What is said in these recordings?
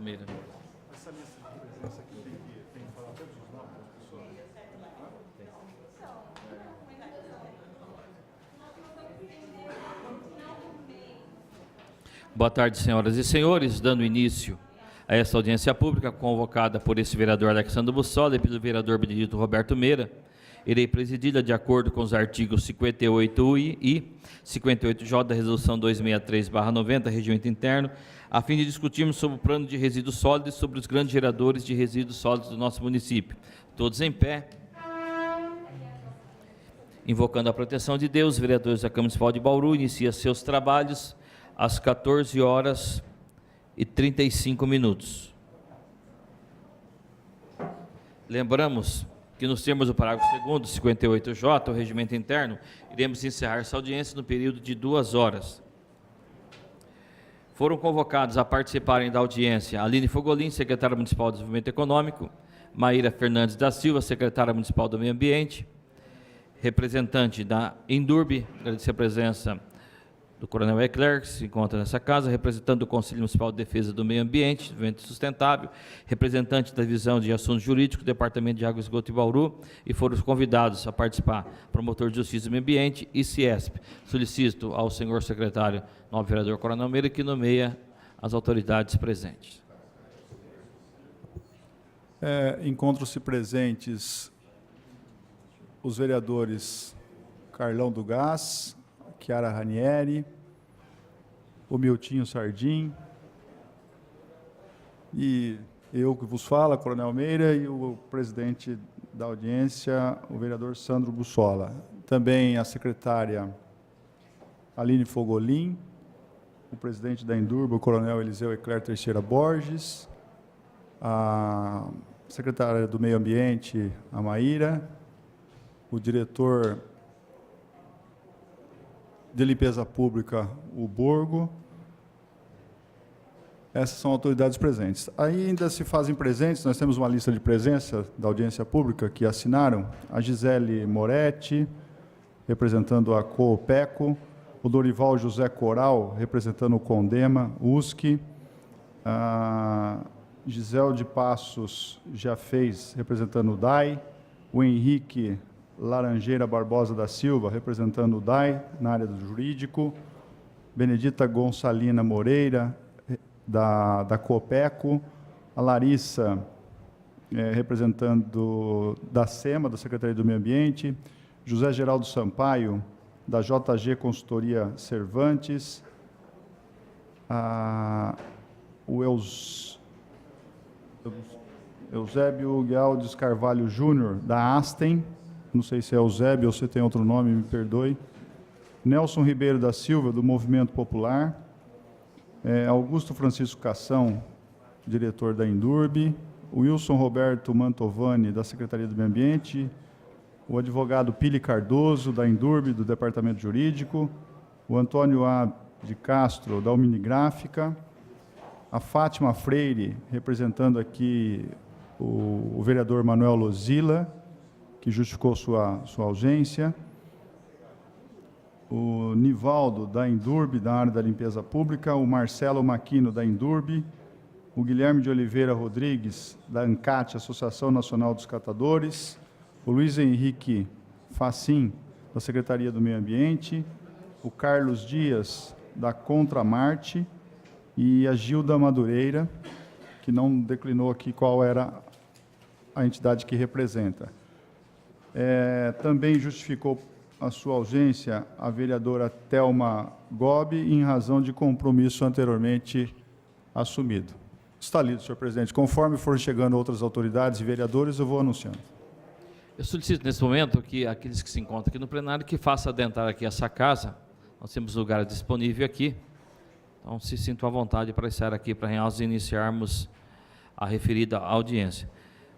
Meira. Essa lista de presença aqui tem que falar todos os nomes das pessoas? Boa tarde, senhoras e senhores. Dando início a esta audiência pública convocada por esse vereador Alexandre Bussola e pelo vereador Benedito Roberto Meira, irei presidi-la de acordo com os artigos 58I e 58J da Resolução 263/90, Regimento Interno, a fim de discutirmos sobre o plano de resíduos sólidos e sobre os grandes geradores de resíduos sólidos do nosso município. Todos em pé. Invocando a proteção de Deus, os vereadores da Câmara Municipal de Bauru inicia seus trabalhos às 14h35. Lembramos que nos termos do parágrafo 2º, 58J, o regimento interno, iremos encerrar essa audiência no período de 2 horas. Foram convocados a participarem da audiência Aline Fogolin, secretária municipal de Desenvolvimento Econômico, Maíra Fernandes da Silva, secretária municipal do Meio Ambiente, representante da Endurbe, agradecer a presença do Coronel Eclerc, que se encontra nessa casa, representante do Conselho Municipal de Defesa do Meio Ambiente, Desenvolvimento Sustentável, representante da Divisão de Assuntos Jurídicos, Departamento de Água e Esgoto e Bauru, e foram convidados a participar promotor de Justiça e Meio Ambiente e Ciesp. Solicito ao senhor secretário, novo vereador Coronel Meira, que nomeia as autoridades presentes. Encontram-se presentes os vereadores Carlão do Gás, Chiara Ranieri, o Miltinho Sardim, e eu que vos falo, Coronel Meira, e o presidente da audiência, o vereador Sandro Bussola. Também a secretária Aline Fogolin, o presidente da Endurba, o Coronel Eliseu Eclerc Teixeira Borges, a secretária do Meio Ambiente, a Maíra, o diretor de Limpeza Pública, o Borgo. Essas são autoridades presentes. Ainda se fazem presentes, nós temos uma lista de presença da audiência pública que assinaram, a Gisele Moretti, representando a Coopeco, o Dorival José Coral, representando o Condema, USC, a Gisele de Passos já fez, representando o DAI, o Henrique Laranjeira Barbosa da Silva, representando o DAI, na área do jurídico, Benedita Gonçalina Moreira, da Coopeco, a Larissa, representando da SEMA, da Secretaria do Meio Ambiente, José Geraldo Sampaio, da JG Consultoria Cervantes, o Eusébio Guialdes Carvalho Júnior, da Astem, não sei se é Eusébio ou se tem outro nome, me perdoe, Nelson Ribeiro da Silva, do Movimento Popular, Augusto Francisco Cação, diretor da Endurbe, Wilson Roberto Mantovani, da Secretaria do Meio Ambiente, o advogado Pili Cardoso, da Endurbe, do Departamento Jurídico, o Antônio A. de Castro, da Omnigráfica, a Fátima Freire, representando aqui o vereador Manuel Lozila, que justificou sua ausência, o Nivaldo, da Endurbe, da área da limpeza pública, o Marcelo Maquino, da Endurbe, o Guilherme de Oliveira Rodrigues, da ANCAT, Associação Nacional dos Catadores, o Luiz Henrique Facim, da Secretaria do Meio Ambiente, o Carlos Dias, da Contramarte, e a Gilda Madureira, que não declinou aqui qual era a entidade que representa. Também justificou a sua ausência a vereadora Thelma Gobi, em razão de compromisso anteriormente assumido. Está lido, senhor presidente. Conforme forem chegando outras autoridades e vereadores, eu vou anunciando. Eu solicito nesse momento que aqueles que se encontram aqui no plenário que façam adentrar aqui essa casa. Nós temos lugar disponível aqui. Então, se sintam à vontade para estar aqui para nós iniciarmos a referida audiência.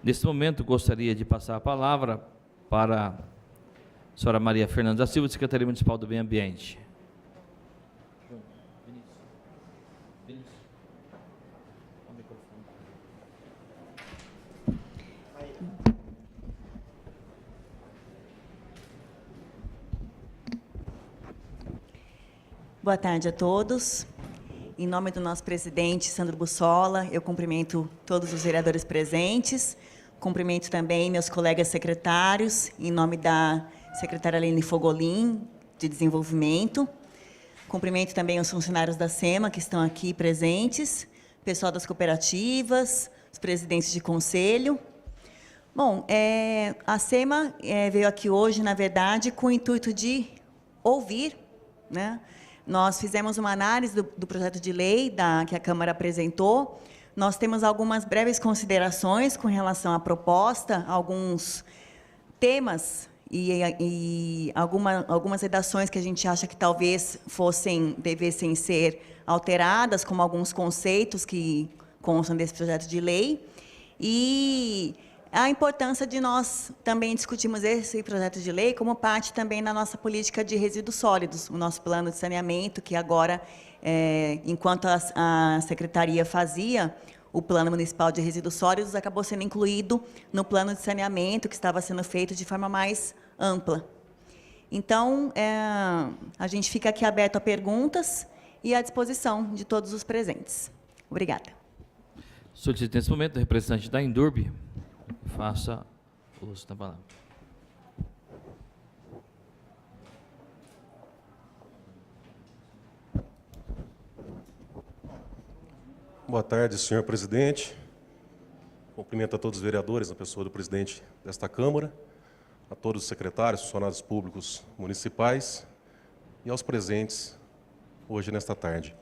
Nesse momento, gostaria de passar a palavra para a senhora Maria Fernandes da Silva, Secretaria Municipal do Meio Ambiente. Boa tarde a todos. Em nome do nosso presidente, Sandro Bussola, eu cumprimento todos os vereadores presentes, cumprimento também meus colegas secretários, em nome da secretária Aline Fogolin, de Desenvolvimento. Cumprimento também os funcionários da SEMA, que estão aqui presentes, pessoal das cooperativas, os presidentes de conselho. Bom, a SEMA veio aqui hoje, na verdade, com o intuito de ouvir, né? Nós fizemos uma análise do projeto de lei que a Câmara apresentou. Nós temos algumas breves considerações com relação à proposta, alguns temas e algumas redações que a gente acha que talvez devessem ser alteradas, como alguns conceitos que constam desse projeto de lei. E a importância de nós também discutirmos esse projeto de lei como parte também da nossa política de resíduos sólidos, o nosso plano de saneamento, que agora, enquanto a Secretaria fazia o Plano Municipal de Resíduos Sólidos, acabou sendo incluído no plano de saneamento, que estava sendo feito de forma mais ampla. Então, a gente fica aqui aberto a perguntas e à disposição de todos os presentes. Obrigada. Solicito nesse momento o representante da Indurb, faça uso da palavra. Boa tarde, senhor presidente. Cumprimento a todos os vereadores, na pessoa do presidente desta Câmara, a todos os secretários, funcionários públicos municipais e aos presentes hoje nesta tarde.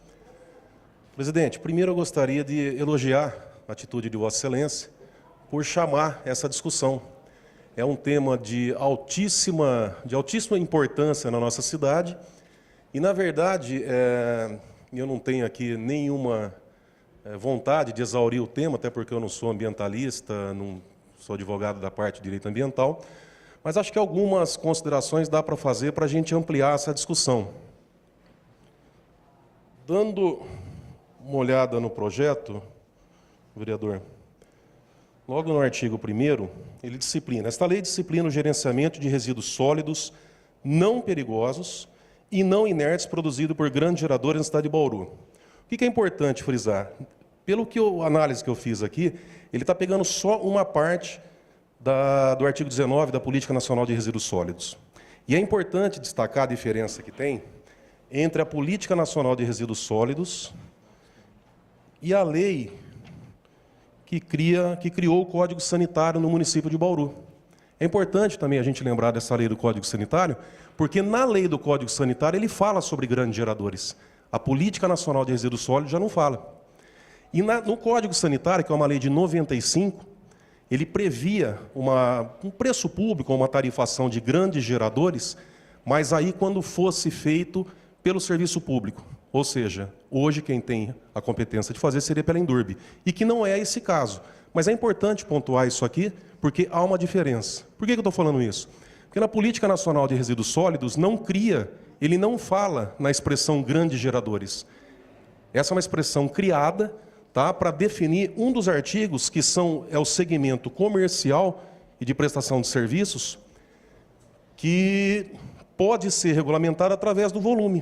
Presidente, primeiro eu gostaria de elogiar a atitude de Vossa Excelência por chamar essa discussão. É um tema de altíssima importância na nossa cidade e, na verdade, eu não tenho aqui nenhuma vontade de exaurir o tema, até porque eu não sou ambientalista, não sou advogado da parte de direito ambiental, mas acho que algumas considerações dá para fazer para a gente ampliar essa discussão. Dando uma olhada no projeto, vereador, logo no artigo 1º, ele disciplina. Esta lei disciplina o gerenciamento de resíduos sólidos não perigosos e não inertes produzido por grandes geradores na cidade de Bauru. O que é importante frisar? Pelo que a análise que eu fiz aqui, ele está pegando só uma parte do artigo 19 da Política Nacional de Resíduos Sólidos. E é importante destacar a diferença que tem entre a Política Nacional de Resíduos Sólidos e a lei que criou o Código Sanitário no município de Bauru. É importante também a gente lembrar dessa lei do Código Sanitário, porque na lei do Código Sanitário ele fala sobre grandes geradores. A Política Nacional de Resíduos Sólidos já não fala. E no Código Sanitário, que é uma lei de 95, ele previa um preço público, uma tarifação de grandes geradores, mas aí quando fosse feito pelo serviço público. Ou seja, hoje quem tem a competência de fazer seria pela Indurb. E que não é esse caso. Mas é importante pontuar isso aqui, porque há uma diferença. Por que eu estou falando isso? Porque na Política Nacional de Resíduos Sólidos ele não fala na expressão grandes geradores. Essa é uma expressão criada, tá, para definir um dos artigos que é o segmento comercial e de prestação de serviços, que pode ser regulamentado através do volume.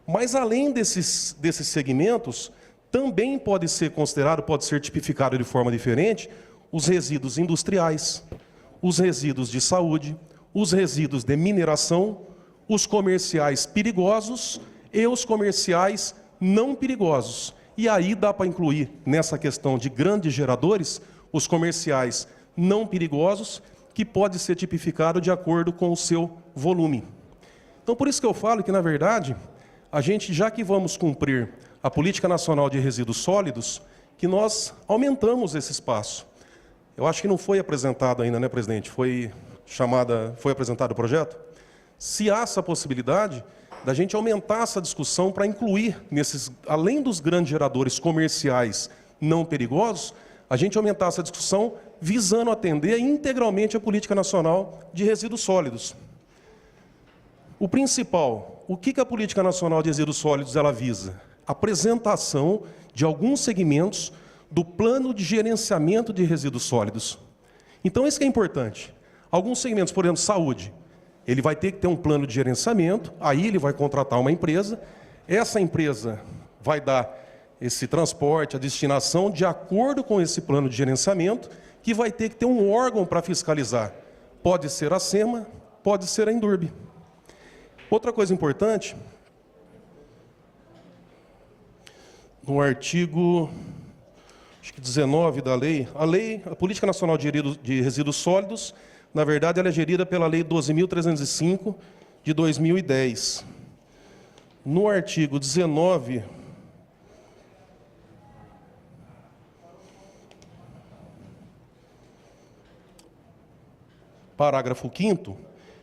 Mas, além desses segmentos, também pode ser considerado, pode ser tipificado de forma diferente, os resíduos industriais, os resíduos de saúde, os resíduos de mineração, os comerciais perigosos e os comerciais não perigosos. E aí dá para incluir, nessa questão de grandes geradores, os comerciais não perigosos, que pode ser tipificado de acordo com o seu volume. Então, por isso que eu falo que, na verdade, a gente, já que vamos cumprir a Política Nacional de Resíduos Sólidos, que nós aumentamos esse espaço. Eu acho que não foi apresentado ainda, né, presidente? Foi apresentado o projeto? Se há essa possibilidade da gente aumentar essa discussão para incluir, além dos grandes geradores comerciais não perigosos, a gente aumentar essa discussão visando atender integralmente a Política Nacional de Resíduos Sólidos. O principal, o que a Política Nacional de Resíduos Sólidos ela visa? Apresentação de alguns segmentos do Plano de Gerenciamento de Resíduos Sólidos. Então, isso que é importante. Alguns segmentos, por exemplo, saúde, ele vai ter que ter um plano de gerenciamento, aí ele vai contratar uma empresa, essa empresa vai dar esse transporte, a destinação, de acordo com esse plano de gerenciamento, que vai ter que ter um órgão para fiscalizar. Pode ser a SEMA, pode ser a Endurbe. Outra coisa importante, no artigo 19 da lei, a Política Nacional de Resíduos Sólidos, na verdade, ela é gerida pela Lei 12.305, de 2010. No artigo 19, parágrafo 5º,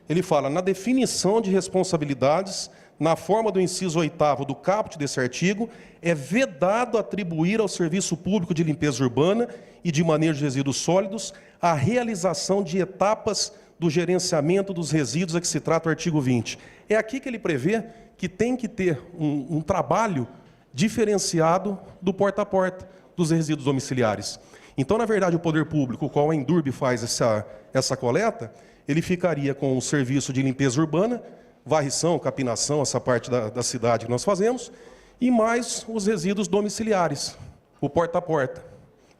ele fala: na definição de responsabilidades, na forma do inciso 8º do caput desse artigo, é vedado atribuir ao Serviço Público de Limpeza Urbana e de Manejo de Resíduos Sólidos a realização de etapas do gerenciamento dos resíduos a que se trata o artigo 20. É aqui que ele prevê que tem que ter um trabalho diferenciado do porta a porta dos resíduos domiciliares. Então, na verdade, o poder público, o qual a Endurbe faz essa coleta, ele ficaria com o serviço de limpeza urbana, varrição, capinação, essa parte da cidade que nós fazemos, e mais os resíduos domiciliares, o porta a porta.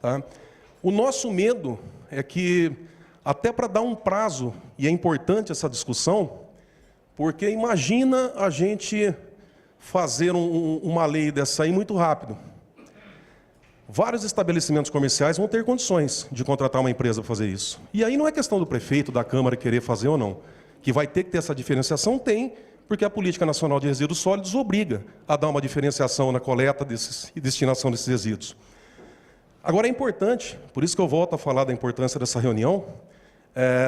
Tá? O nosso medo é que, até para dar um prazo, e é importante essa discussão, porque imagina a gente fazer uma lei dessa aí muito rápido. Vários estabelecimentos comerciais vão ter condições de contratar uma empresa para fazer isso. E aí não é questão do prefeito, da Câmara querer fazer ou não. Que vai ter que ter essa diferenciação, tem, porque a Política Nacional de Resíduos Sólidos obriga a dar uma diferenciação na coleta e destinação desses resíduos. Agora é importante, por isso que eu volto a falar da importância dessa reunião,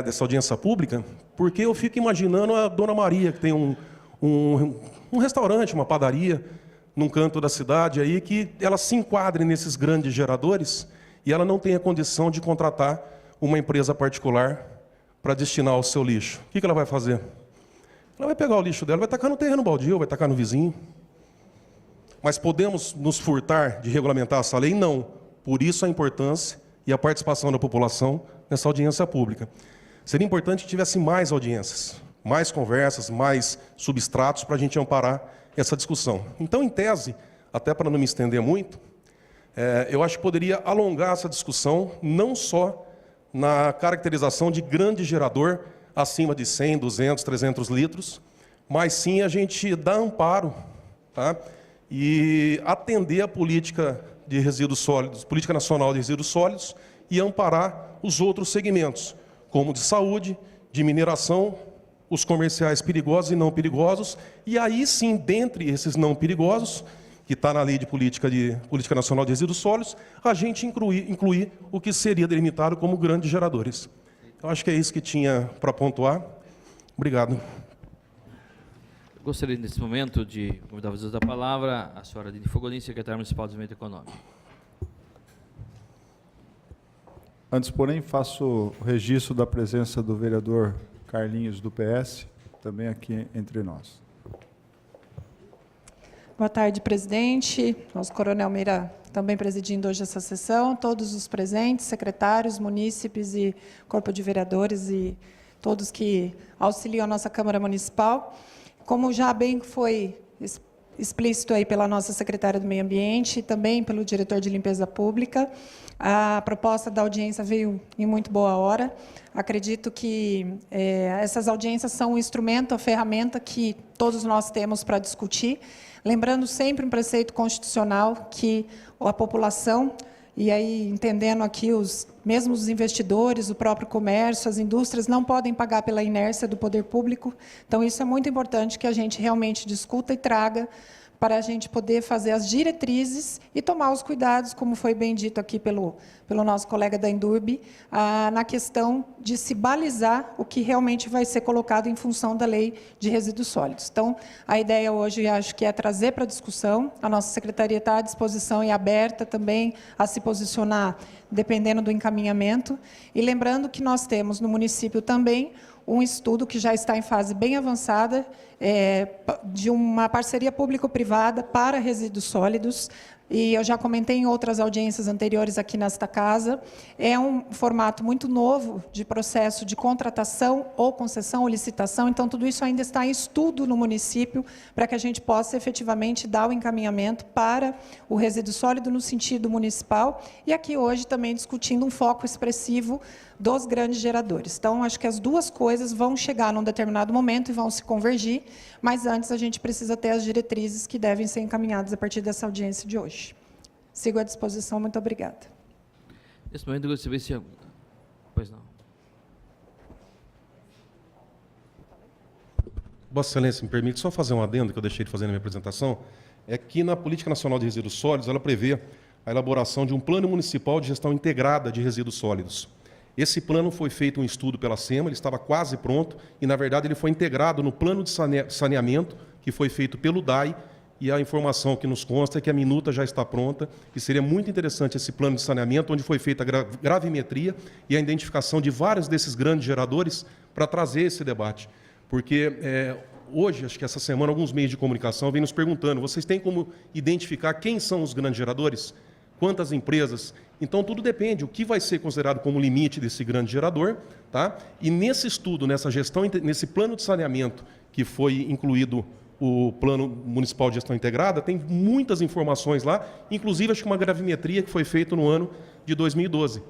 dessa audiência pública, porque eu fico imaginando a Dona Maria, que tem um restaurante, uma padaria, num canto da cidade, aí, que ela se enquadre nesses grandes geradores e ela não tenha condição de contratar uma empresa particular para destinar o seu lixo. O que ela vai fazer? Ela vai pegar o lixo dela, vai tacar no terreno baldio, vai tacar no vizinho. Mas podemos nos furtar de regulamentar essa lei? Não. Por isso a importância e a participação da população nessa audiência pública. Seria importante que tivesse mais audiências, mais conversas, mais substratos para a gente amparar essa discussão. Então, em tese, até para não me estender muito, eu acho que poderia alongar essa discussão, não só na caracterização de grande gerador, acima de 100, 200, 300 litros, mas sim a gente dar amparo, tá? E atender a política de resíduos sólidos, Política Nacional de Resíduos Sólidos, e amparar os outros segmentos, como de saúde, de mineração, os comerciais perigosos e não perigosos, e aí sim, dentre esses não perigosos, que está na Lei de Política Nacional de Resíduos Sólidos, a gente incluir o que seria delimitado como grandes geradores. Eu acho que é isso que tinha para pontuar. Obrigado. Eu gostaria, nesse momento, de convidar vocês da palavra a senhora Aline Fogolin, secretária municipal de Desenvolvimento Econômico. Antes, porém, faço o registro da presença do vereador Carlinhos, do PS, também aqui entre nós. Boa tarde, presidente. Nosso coronel Meira também presidindo hoje essa sessão, todos os presentes, secretários, munícipes e corpo de vereadores e todos que auxiliam a nossa Câmara Municipal. Como já bem foi explícito aí pela nossa secretária do Meio Ambiente e também pelo diretor de Limpeza Pública, a proposta da audiência veio em muito boa hora. Acredito que essas audiências são um instrumento, a ferramenta que todos nós temos para discutir, lembrando sempre um preceito constitucional que a população, e aí entendendo aqui mesmo os investidores, o próprio comércio, as indústrias, não podem pagar pela inércia do poder público. Então, isso é muito importante que a gente realmente discuta e traga para a gente poder fazer as diretrizes e tomar os cuidados, como foi bem dito aqui pelo nosso colega da Endurbe, na questão de se balizar o que realmente vai ser colocado em função da Lei de Resíduos Sólidos. Então, a ideia hoje, acho que é trazer para a discussão, a nossa secretaria está à disposição e aberta também a se posicionar, dependendo do encaminhamento, e lembrando que nós temos no município também um estudo que já está em fase bem avançada, de uma parceria público-privada para resíduos sólidos, e eu já comentei em outras audiências anteriores aqui nesta casa, é um formato muito novo de processo de contratação ou concessão ou licitação, então tudo isso ainda está em estudo no município para que a gente possa efetivamente dar o encaminhamento para o resíduo sólido no sentido municipal, e aqui hoje também discutindo um foco expressivo dos grandes geradores. Então, acho que as duas coisas vão chegar num determinado momento e vão se convergir, mas antes a gente precisa ter as diretrizes que devem ser encaminhadas a partir dessa audiência de hoje. Sigo à disposição, muito obrigada. Nesse momento, eu gostaria de saber se... Pois não. Vossa Excelência, me permite só fazer um adendo que eu deixei de fazer na minha apresentação, é que na Política Nacional de Resíduos Sólidos, ela prevê a elaboração de um plano municipal de gestão integrada de resíduos sólidos. Esse plano foi feito um estudo pela SEMA, ele estava quase pronto, e, na verdade, ele foi integrado no plano de saneamento, que foi feito pelo DAI, e a informação que nos consta é que a minuta já está pronta, e seria muito interessante esse plano de saneamento, onde foi feita a gravimetria e a identificação de vários desses grandes geradores para trazer esse debate. Porque hoje, acho que essa semana, alguns meios de comunicação vêm nos perguntando, vocês têm como identificar quem são os grandes geradores? Quantas empresas? Então, tudo depende, o que vai ser considerado como limite desse grande gerador, tá? E nesse estudo, nessa gestão, nesse plano de saneamento que foi incluído o Plano Municipal de Gestão Integrada, tem muitas informações lá, inclusive acho que uma gravimetria que foi feita no ano de 2012.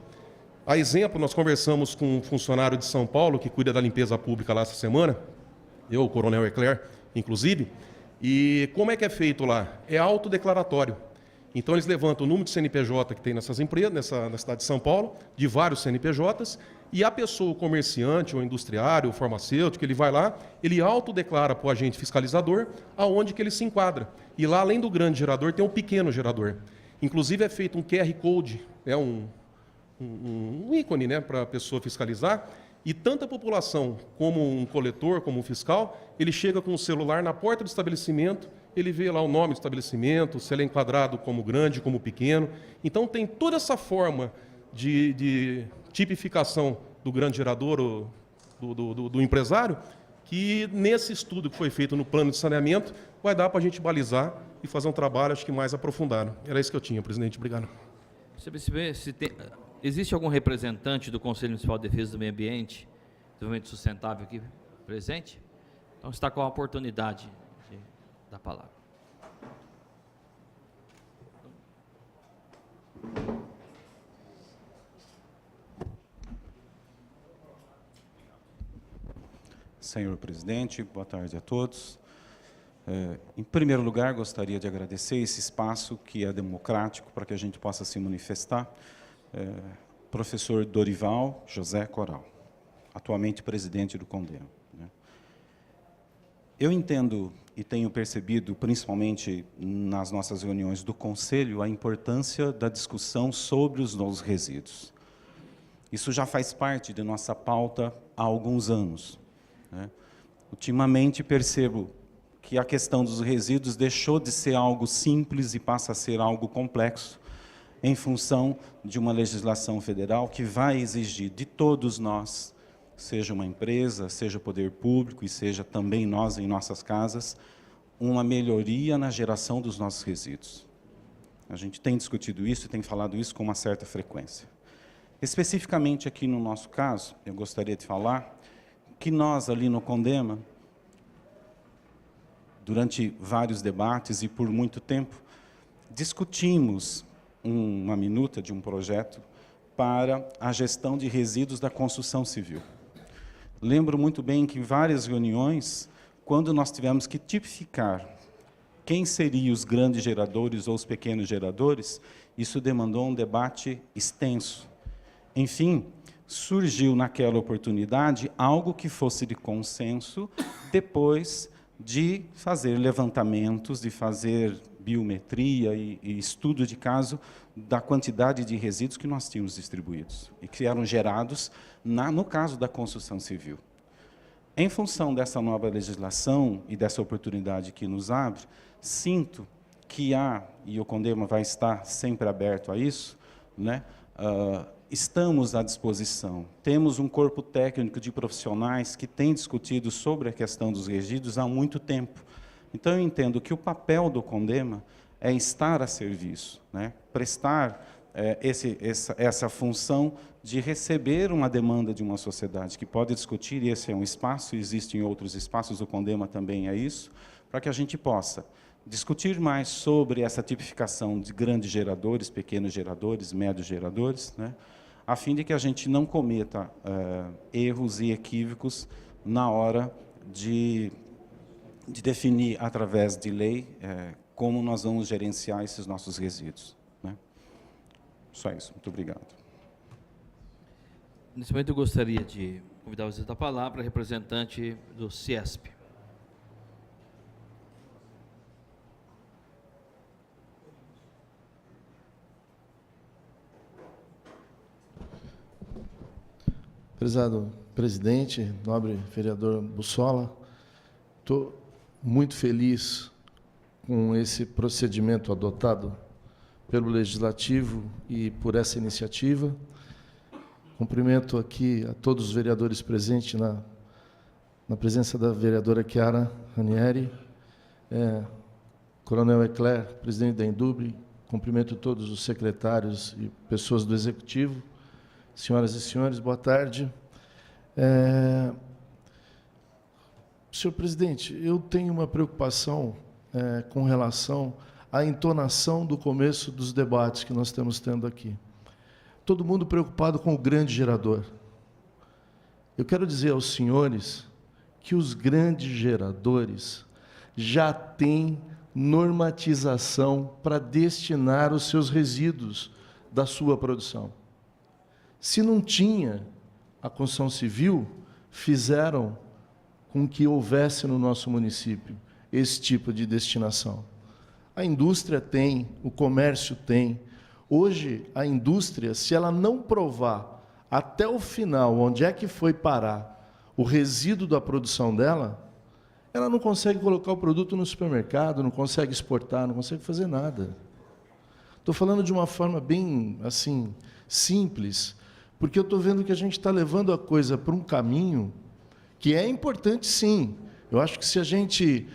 A exemplo, nós conversamos com um funcionário de São Paulo, que cuida da limpeza pública lá essa semana, eu, o Coronel Eclair, inclusive, e como é que é feito lá? É autodeclaratório. Então, eles levantam o número de CNPJ que tem nessas empresas, na cidade de São Paulo, de vários CNPJs, e a pessoa, o comerciante, o industriário, o farmacêutico, ele vai lá, ele autodeclara para o agente fiscalizador aonde que ele se enquadra. E lá, além do grande gerador, tem um pequeno gerador. Inclusive, é feito um QR Code, um ícone, né, para a pessoa fiscalizar, e tanto a população como um coletor, como um fiscal, ele chega com o celular na porta do estabelecimento, ele vê lá o nome do estabelecimento, se ele é enquadrado como grande, como pequeno. Então, tem toda essa forma de tipificação do grande gerador, do empresário, que nesse estudo que foi feito no plano de saneamento, vai dar para a gente balizar e fazer um trabalho, acho que mais aprofundado. Era isso que eu tinha, presidente. Obrigado. Existe algum representante do Conselho Municipal de Defesa do Meio Ambiente, Desenvolvimento Sustentável aqui presente? Então, está com a oportunidade da palavra. Senhor presidente, boa tarde a todos. Em primeiro lugar, gostaria de agradecer esse espaço que é democrático para que a gente possa se manifestar. Professor Dorival José Coral, atualmente presidente do CONDEMA. Eu entendo e tenho percebido, principalmente nas nossas reuniões do Conselho, a importância da discussão sobre os novos resíduos. Isso já faz parte de nossa pauta há alguns anos. Ultimamente, percebo que a questão dos resíduos deixou de ser algo simples e passa a ser algo complexo, em função de uma legislação federal que vai exigir de todos nós, seja uma empresa, seja o poder público e seja também nós em nossas casas, uma melhoria na geração dos nossos resíduos. A gente tem discutido isso e tem falado isso com uma certa frequência. Especificamente aqui no nosso caso, eu gostaria de falar que nós ali no CONDEMA, durante vários debates e por muito tempo, discutimos uma minuta de um projeto para a gestão de resíduos da construção civil. Lembro muito bem que em várias reuniões, quando nós tivemos que tipificar quem seriam os grandes geradores ou os pequenos geradores, isso demandou um debate extenso. Enfim, surgiu naquela oportunidade algo que fosse de consenso, depois de fazer levantamentos, de fazer biometria e estudo de caso da quantidade de resíduos que nós tínhamos distribuídos e que eram gerados no caso da construção civil. Em função dessa nova legislação e dessa oportunidade que nos abre, sinto que e o CONDEMA vai estar sempre aberto a isso, né? Estamos à disposição. Temos um corpo técnico de profissionais que tem discutido sobre a questão dos resíduos há muito tempo. Então, eu entendo que o papel do CONDEMA é estar a serviço, né? Prestar essa função de receber uma demanda de uma sociedade que pode discutir, e esse é um espaço, existem outros espaços, o Condema também é isso, para que a gente possa discutir mais sobre essa tipificação de grandes geradores, pequenos geradores, médios geradores, né? A fim de que a gente não cometa erros e equívocos na hora de definir, através de lei, como nós vamos gerenciar esses nossos resíduos, né? Só isso. Muito obrigado. Nesse momento, eu gostaria de convidar vocês da palavra, representante do CIESP. Prezado presidente, nobre vereador Bussola, estou muito feliz com esse procedimento adotado pelo Legislativo e por essa iniciativa. Cumprimento aqui a todos os vereadores presentes, na presença da vereadora Chiara Ranieri, Coronel Ecler, presidente da Indurb, cumprimento todos os secretários e pessoas do Executivo. Senhoras e senhores, boa tarde. Senhor presidente, eu tenho uma preocupação com relação à entonação do começo dos debates que nós estamos tendo aqui. Todo mundo preocupado com o grande gerador. Eu quero dizer aos senhores que os grandes geradores já têm normatização para destinar os seus resíduos da sua produção. Se não tinha, a construção civil fizeram com que houvesse no nosso município esse tipo de destinação. A indústria tem, o comércio tem. Hoje, a indústria, se ela não provar até o final onde é que foi parar o resíduo da produção dela, ela não consegue colocar o produto no supermercado, não consegue exportar, não consegue fazer nada. Estou falando de uma forma bem, assim, simples, porque eu estou vendo que a gente está levando a coisa para um caminho que é importante, sim. Eu acho que se a gente...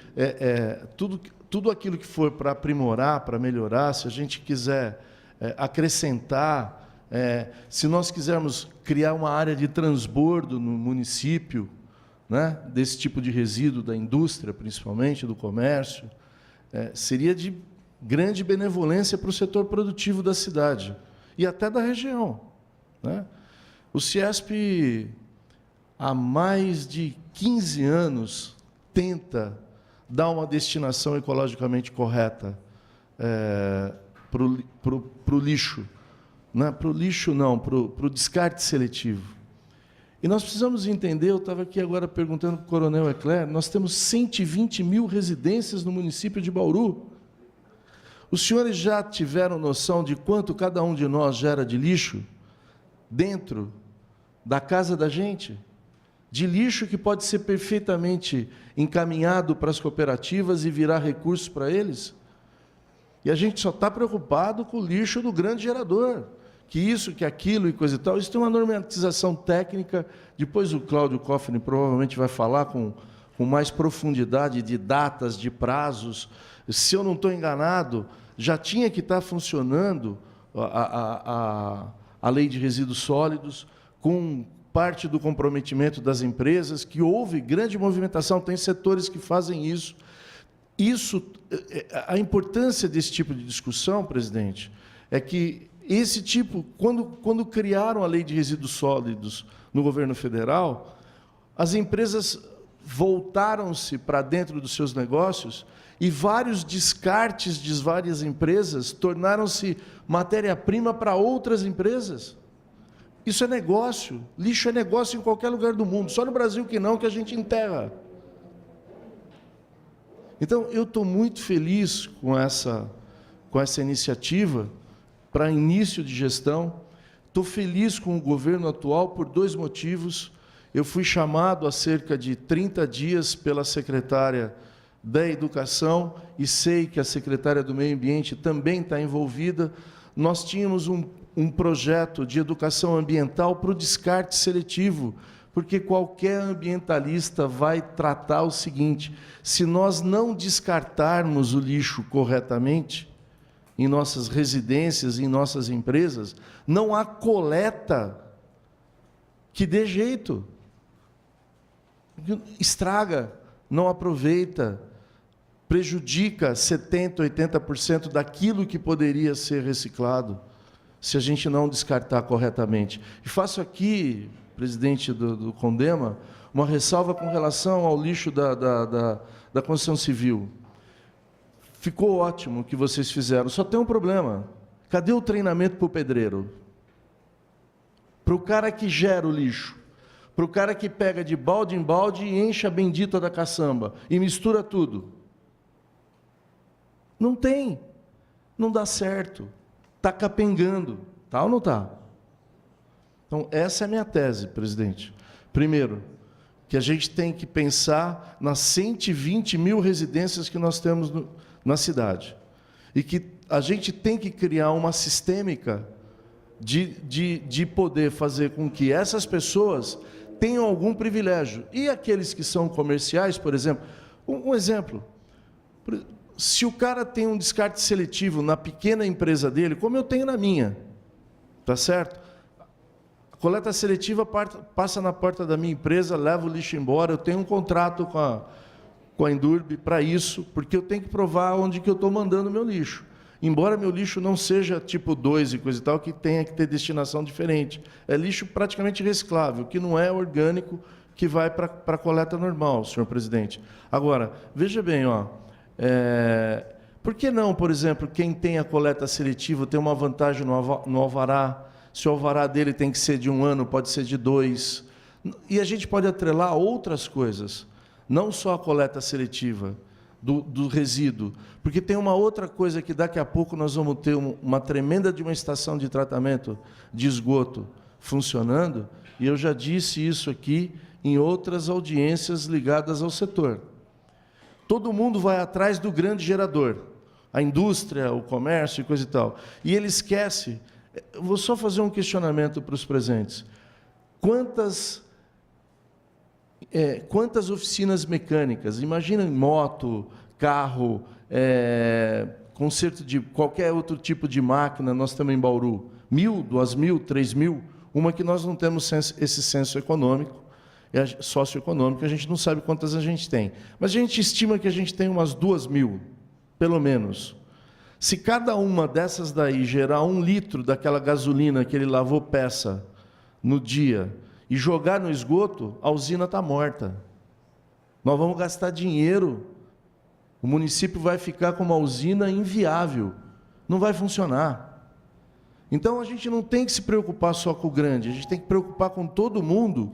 tudo aquilo que for para aprimorar, para melhorar, se a gente quiser acrescentar, se nós quisermos criar uma área de transbordo no município, né, desse tipo de resíduo da indústria, principalmente, do comércio, seria de grande benevolência para o setor produtivo da cidade e até da região, né? O CIESP, há mais de 15 anos, tenta dar uma destinação ecologicamente correta para o lixo. Não, para o lixo não, para o descarte seletivo. E nós precisamos entender, eu estava aqui agora perguntando para o Coronel Ecler, nós temos 120 mil residências no município de Bauru. Os senhores já tiveram noção de quanto cada um de nós gera de lixo dentro da casa da gente? De lixo que pode ser perfeitamente encaminhado para as cooperativas e virar recurso para eles? E a gente só está preocupado com o lixo do grande gerador, que isso, que aquilo e coisa e tal. Isso tem uma normatização técnica, depois o Cláudio Koffner provavelmente vai falar com mais profundidade de datas, de prazos. Se eu não estou enganado, já tinha que estar funcionando a lei de resíduos sólidos, com parte do comprometimento das empresas, que houve grande movimentação, tem setores que fazem isso. A importância desse tipo de discussão, presidente, é que esse tipo, quando criaram a lei de resíduos sólidos no governo federal, as empresas voltaram-se para dentro dos seus negócios e vários descartes de várias empresas tornaram-se matéria-prima para outras empresas. Isso é negócio. Lixo é negócio em qualquer lugar do mundo. Só no Brasil que não, que a gente enterra. Então, eu estou muito feliz com essa iniciativa para início de gestão. Estou feliz com o governo atual por 2 motivos. Eu fui chamado há cerca de 30 dias pela secretária da Educação e sei que a secretária do Meio Ambiente também está envolvida. Nós tínhamos um projeto de educação ambiental para o descarte seletivo, porque qualquer ambientalista vai tratar o seguinte: se nós não descartarmos o lixo corretamente, em nossas residências, em nossas empresas, não há coleta que dê jeito. Estraga, não aproveita, prejudica 70%, 80% daquilo que poderia ser reciclado, se a gente não descartar corretamente. E faço aqui, presidente do Condema, uma ressalva com relação ao lixo da construção civil. Ficou ótimo o que vocês fizeram, só tem um problema. Cadê o treinamento para o pedreiro? Para o cara que gera o lixo, para o cara que pega de balde em balde e enche a bendita da caçamba e mistura tudo. Não tem, não dá certo, está capengando, tá ou não está? Então, essa é a minha tese, presidente. Primeiro, que a gente tem que pensar nas 120 mil residências que nós temos na cidade. E que a gente tem que criar uma sistêmica de poder fazer com que essas pessoas tenham algum privilégio. E aqueles que são comerciais, por exemplo, um exemplo, se o cara tem um descarte seletivo na pequena empresa dele, como eu tenho na minha, tá certo? A coleta seletiva passa na porta da minha empresa, leva o lixo embora, eu tenho um contrato com a Indurb para isso, porque eu tenho que provar onde que eu estou mandando o meu lixo. Embora meu lixo não seja tipo 2 e coisa e tal, que tenha que ter destinação diferente. É lixo praticamente reciclável, que não é orgânico, que vai para a coleta normal, senhor presidente. Agora, veja bem, por que não, por exemplo, quem tem a coleta seletiva tem uma vantagem no alvará? Se o alvará dele tem que ser de 1 ano, pode ser de 2. E a gente pode atrelar outras coisas, não só a coleta seletiva do resíduo, porque tem uma outra coisa que daqui a pouco nós vamos ter uma tremenda de uma estação de tratamento de esgoto funcionando, e eu já disse isso aqui em outras audiências ligadas ao setor. Todo mundo vai atrás do grande gerador, a indústria, o comércio e coisa e tal, e ele esquece. Eu vou só fazer um questionamento para os presentes. Quantas oficinas mecânicas, imagina moto, carro, conserto de qualquer outro tipo de máquina, nós temos em Bauru, 1.000, 2.000, 3.000, uma que nós não temos esse senso econômico, socioeconômico, a gente não sabe quantas a gente tem. Mas a gente estima que a gente tem umas 2.000, pelo menos. Se cada uma dessas daí gerar 1 litro daquela gasolina que ele lavou peça no dia, e jogar no esgoto, a usina está morta. Nós vamos gastar dinheiro, o município vai ficar com uma usina inviável, não vai funcionar. Então, a gente não tem que se preocupar só com o grande, a gente tem que preocupar com todo mundo,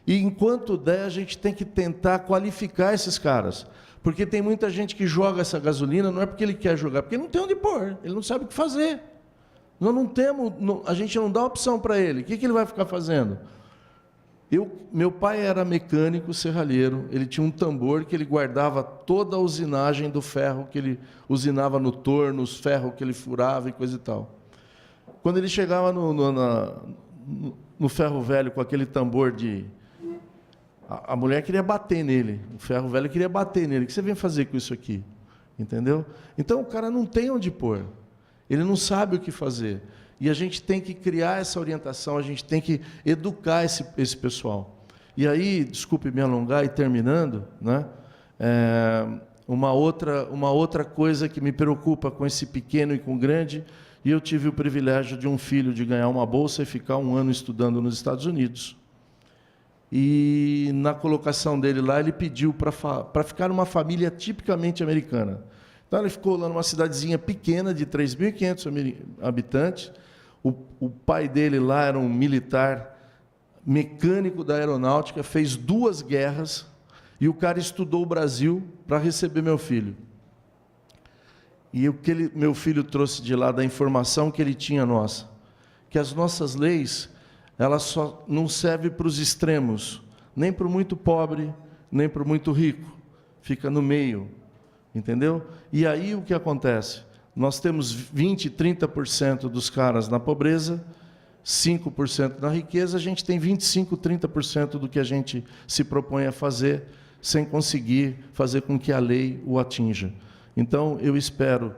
e enquanto der, a gente tem que tentar qualificar esses caras, porque tem muita gente que joga essa gasolina, não é porque ele quer jogar, porque ele não tem onde pôr, ele não sabe o que fazer. Nós não temos, a gente não dá opção para ele, o que ele vai ficar fazendo? Meu pai era mecânico serralheiro, ele tinha um tambor que ele guardava toda a usinagem do ferro que ele usinava no torno, os ferros que ele furava e coisa e tal. Quando ele chegava no ferro velho com aquele tambor a mulher queria bater nele, o ferro velho queria bater nele. O que você vem fazer com isso aqui? Entendeu? Então o cara não tem onde pôr, ele não sabe o que fazer. E a gente tem que criar essa orientação, a gente tem que educar esse pessoal. E aí, desculpe me alongar e terminando, né? Uma outra coisa que me preocupa com esse pequeno e com o grande, e eu tive o privilégio de um filho de ganhar uma bolsa e ficar 1 ano estudando nos Estados Unidos. E na colocação dele lá, ele pediu para ficar numa família tipicamente americana. Então, ele ficou lá numa cidadezinha pequena, de 3.500 habitantes. O pai dele lá era um militar mecânico da aeronáutica, fez 2 guerras, e o cara estudou o Brasil para receber meu filho. E o que meu filho trouxe de lá, da informação que ele tinha nossa, que as nossas leis, elas só não servem para os extremos, nem para o muito pobre, nem para o muito rico, fica no meio, entendeu? E aí o que acontece? Nós temos 20%, 30% dos caras na pobreza, 5% na riqueza, a gente tem 25%, 30% do que a gente se propõe a fazer, sem conseguir fazer com que a lei o atinja. Então, eu espero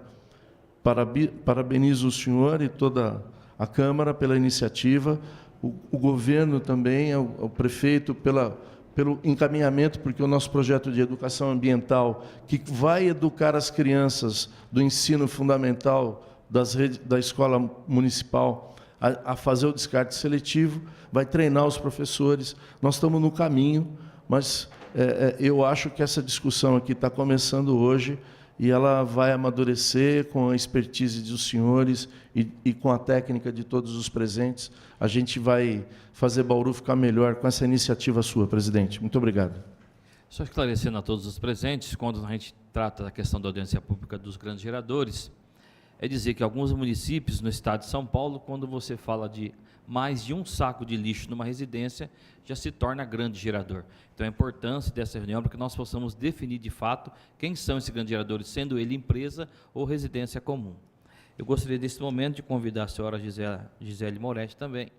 Parabenizo o senhor e toda a Câmara pela iniciativa, o governo também, o prefeito pelo encaminhamento, porque o nosso projeto de educação ambiental, que vai educar as crianças do ensino fundamental da escola municipal a fazer o descarte seletivo, vai treinar os professores. Nós estamos no caminho, mas eu acho que essa discussão aqui está começando hoje e ela vai amadurecer com a expertise dos senhores e com a técnica de todos os presentes. A gente vai fazer Bauru ficar melhor com essa iniciativa sua, presidente. Muito obrigado. Só esclarecendo a todos os presentes, quando a gente trata da questão da audiência pública dos grandes geradores, é dizer que alguns municípios no estado de São Paulo, quando você fala de mais de um saco de lixo numa residência, já se torna grande gerador. Então, a importância dessa reunião para que nós possamos definir de fato quem são esses grandes geradores, sendo ele empresa ou residência comum. Eu gostaria, nesse momento, de convidar a senhora Gisele Moretti também,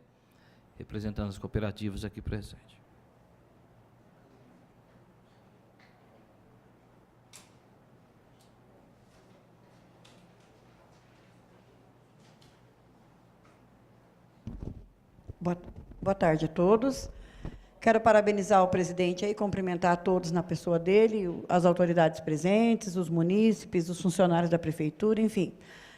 representando as cooperativas aqui presentes. Boa tarde a todos. Quero parabenizar o presidente e cumprimentar a todos na pessoa dele, as autoridades presentes, os munícipes, os funcionários da prefeitura, enfim.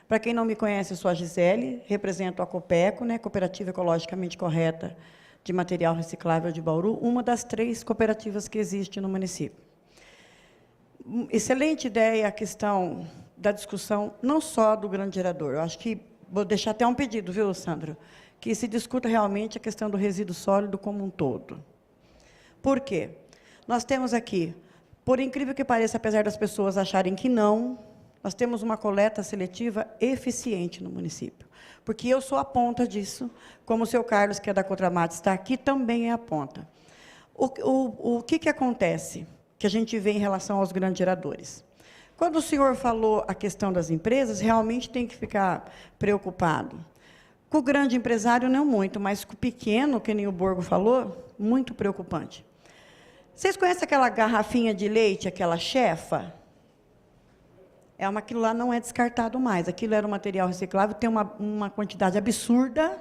Para quem não me conhece, eu sou a Gisele, represento a Copeco, Cooperativa Ecologicamente Correta de Material Reciclável de Bauru, uma das 3 cooperativas que existe no município. Excelente ideia a questão da discussão, não só do grande gerador. Eu acho que vou deixar até um pedido, viu, Sandro? Que se discuta realmente a questão do resíduo sólido como um todo. Por quê? Nós temos aqui, por incrível que pareça, apesar das pessoas acharem que não, nós temos uma coleta seletiva eficiente no município. Porque eu sou a ponta disso, como o seu Carlos, que é da Cotramate, está aqui, também é a ponta. O que acontece, que a gente vê em relação aos grandes geradores? Quando o senhor falou a questão das empresas, realmente tem que ficar preocupado. Com o grande empresário, não muito, mas com o pequeno, que nem o Borgo falou, muito preocupante. Vocês conhecem aquela garrafinha de leite, aquela chefa? Aquilo lá não é descartado mais. Aquilo era um material reciclável, tem uma quantidade absurda,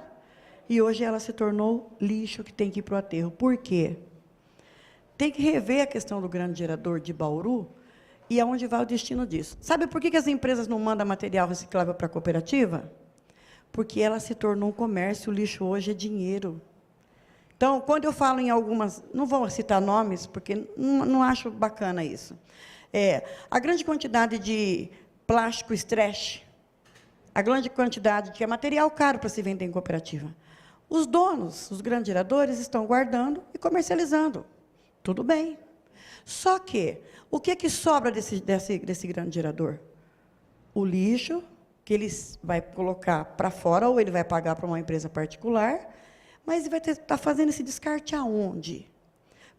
e hoje ela se tornou lixo que tem que ir para o aterro. Por quê? Tem que rever a questão do grande gerador de Bauru e aonde vai o destino disso. Sabe por que as empresas não mandam material reciclável para a cooperativa? Porque ela se tornou um comércio, o lixo hoje é dinheiro. Então, quando eu falo em algumas, não vou citar nomes, porque não acho bacana isso. A grande quantidade de plástico stretch, a grande quantidade que é material caro para se vender em cooperativa. Os donos, os grandes geradores, estão guardando e comercializando. Tudo bem. Só que, o que sobra desse grande gerador? O lixo, que ele vai colocar para fora, ou ele vai pagar para uma empresa particular, mas ele vai estar fazendo esse descarte aonde?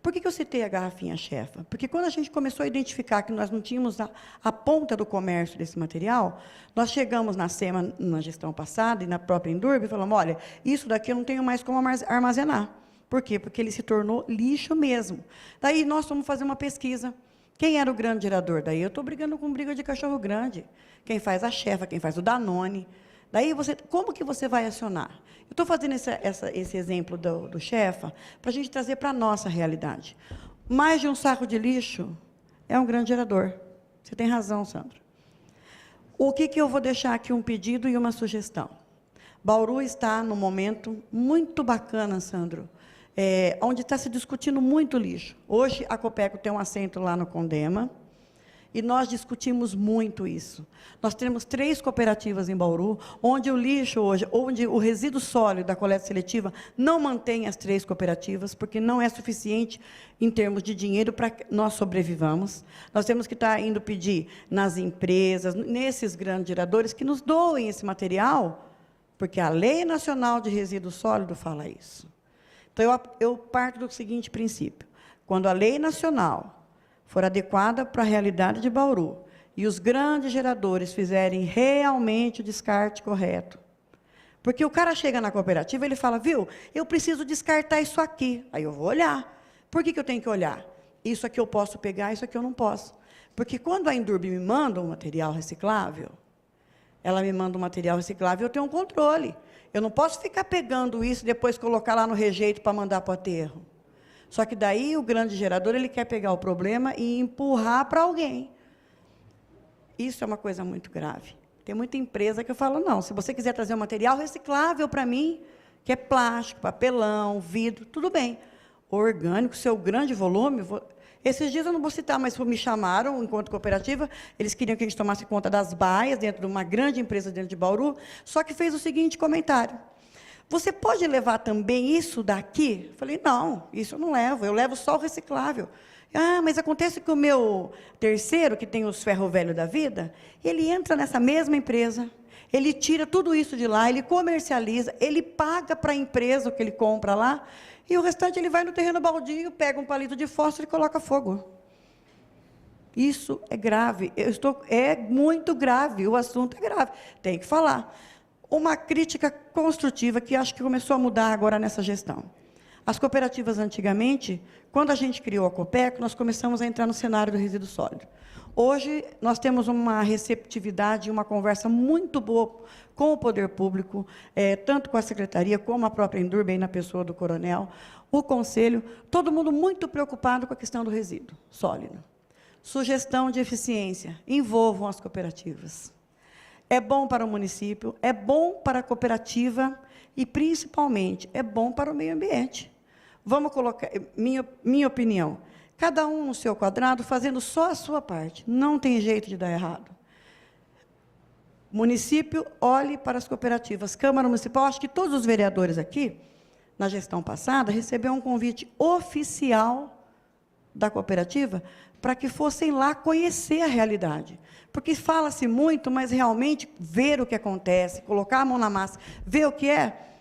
Por que eu citei a garrafinha chefa? Porque quando a gente começou a identificar que nós não tínhamos a ponta do comércio desse material, nós chegamos na SEMA, na gestão passada, e na própria Indurb, e falamos, olha, isso daqui eu não tenho mais como armazenar. Por quê? Porque ele se tornou lixo mesmo. Daí nós fomos fazer uma pesquisa. Quem era o grande gerador? Daí eu estou brigando com briga de cachorro grande. Quem faz a chefa, quem faz o Danone. Daí, como que você vai acionar? Eu estou fazendo esse exemplo do chefa para a gente trazer para a nossa realidade. Mais de um saco de lixo é um grande gerador. Você tem razão, Sandro. O que eu vou deixar aqui um pedido e uma sugestão? Bauru está num momento muito bacana, Sandro, onde está se discutindo muito lixo. Hoje, a Copeco tem um assento lá no Condema, e nós discutimos muito isso. Nós temos 3 cooperativas em Bauru, onde o lixo hoje, onde o resíduo sólido da coleta seletiva não mantém as 3 cooperativas, porque não é suficiente em termos de dinheiro para que nós sobrevivamos. Nós temos que estar indo pedir nas empresas, nesses grandes geradores, que nos doem esse material, porque a Lei Nacional de Resíduo Sólido fala isso. Então, eu parto do seguinte princípio. Quando a lei nacional for adequada para a realidade de Bauru, e os grandes geradores fizerem realmente o descarte correto. Porque o cara chega na cooperativa, ele fala, viu, eu preciso descartar isso aqui. Aí eu vou olhar. Por que eu tenho que olhar? Isso aqui eu posso pegar, isso aqui eu não posso. Porque quando a Indurb me manda um material reciclável, ela me manda um material reciclável, eu tenho um controle. Eu não posso ficar pegando isso e depois colocar lá no rejeito para mandar para o aterro. Só que daí o grande gerador, ele quer pegar o problema e empurrar para alguém. Isso é uma coisa muito grave. Tem muita empresa que eu falo, não, se você quiser trazer um material reciclável para mim, que é plástico, papelão, vidro, tudo bem. Orgânico, seu grande volume... Esses dias eu não vou citar, mas me chamaram, enquanto cooperativa, eles queriam que a gente tomasse conta das baias, dentro de uma grande empresa dentro de Bauru, só que fez o seguinte comentário: você pode levar também isso daqui? Eu falei, não, isso eu levo só o reciclável. Ah, mas acontece que o meu terceiro, que tem os ferro velho da vida, ele entra nessa mesma empresa, ele tira tudo isso de lá, ele comercializa, ele paga para a empresa o que ele compra lá, e o restante ele vai no terreno baldio, pega um palito de fósforo e coloca fogo. Isso é grave. É muito grave, o assunto é grave. Tem que falar. Uma crítica construtiva que acho que começou a mudar agora nessa gestão. As cooperativas, antigamente, quando a gente criou a Copeco, nós começamos a entrar no cenário do resíduo sólido. Hoje, nós temos uma receptividade, uma conversa muito boa com o poder público, tanto com a secretaria, como a própria Indurb, na pessoa do coronel, o conselho, todo mundo muito preocupado com a questão do resíduo sólido. Sugestão de eficiência, envolvam as cooperativas. É bom para o município, é bom para a cooperativa e, principalmente, é bom para o meio ambiente. Vamos colocar, minha opinião, cada um no seu quadrado, fazendo só a sua parte. Não tem jeito de dar errado. Município, olhe para as cooperativas. Câmara Municipal, acho que todos os vereadores aqui, na gestão passada, receberam um convite oficial da cooperativa para que fossem lá conhecer a realidade. Porque fala-se muito, mas realmente ver o que acontece, colocar a mão na massa, ver o que é,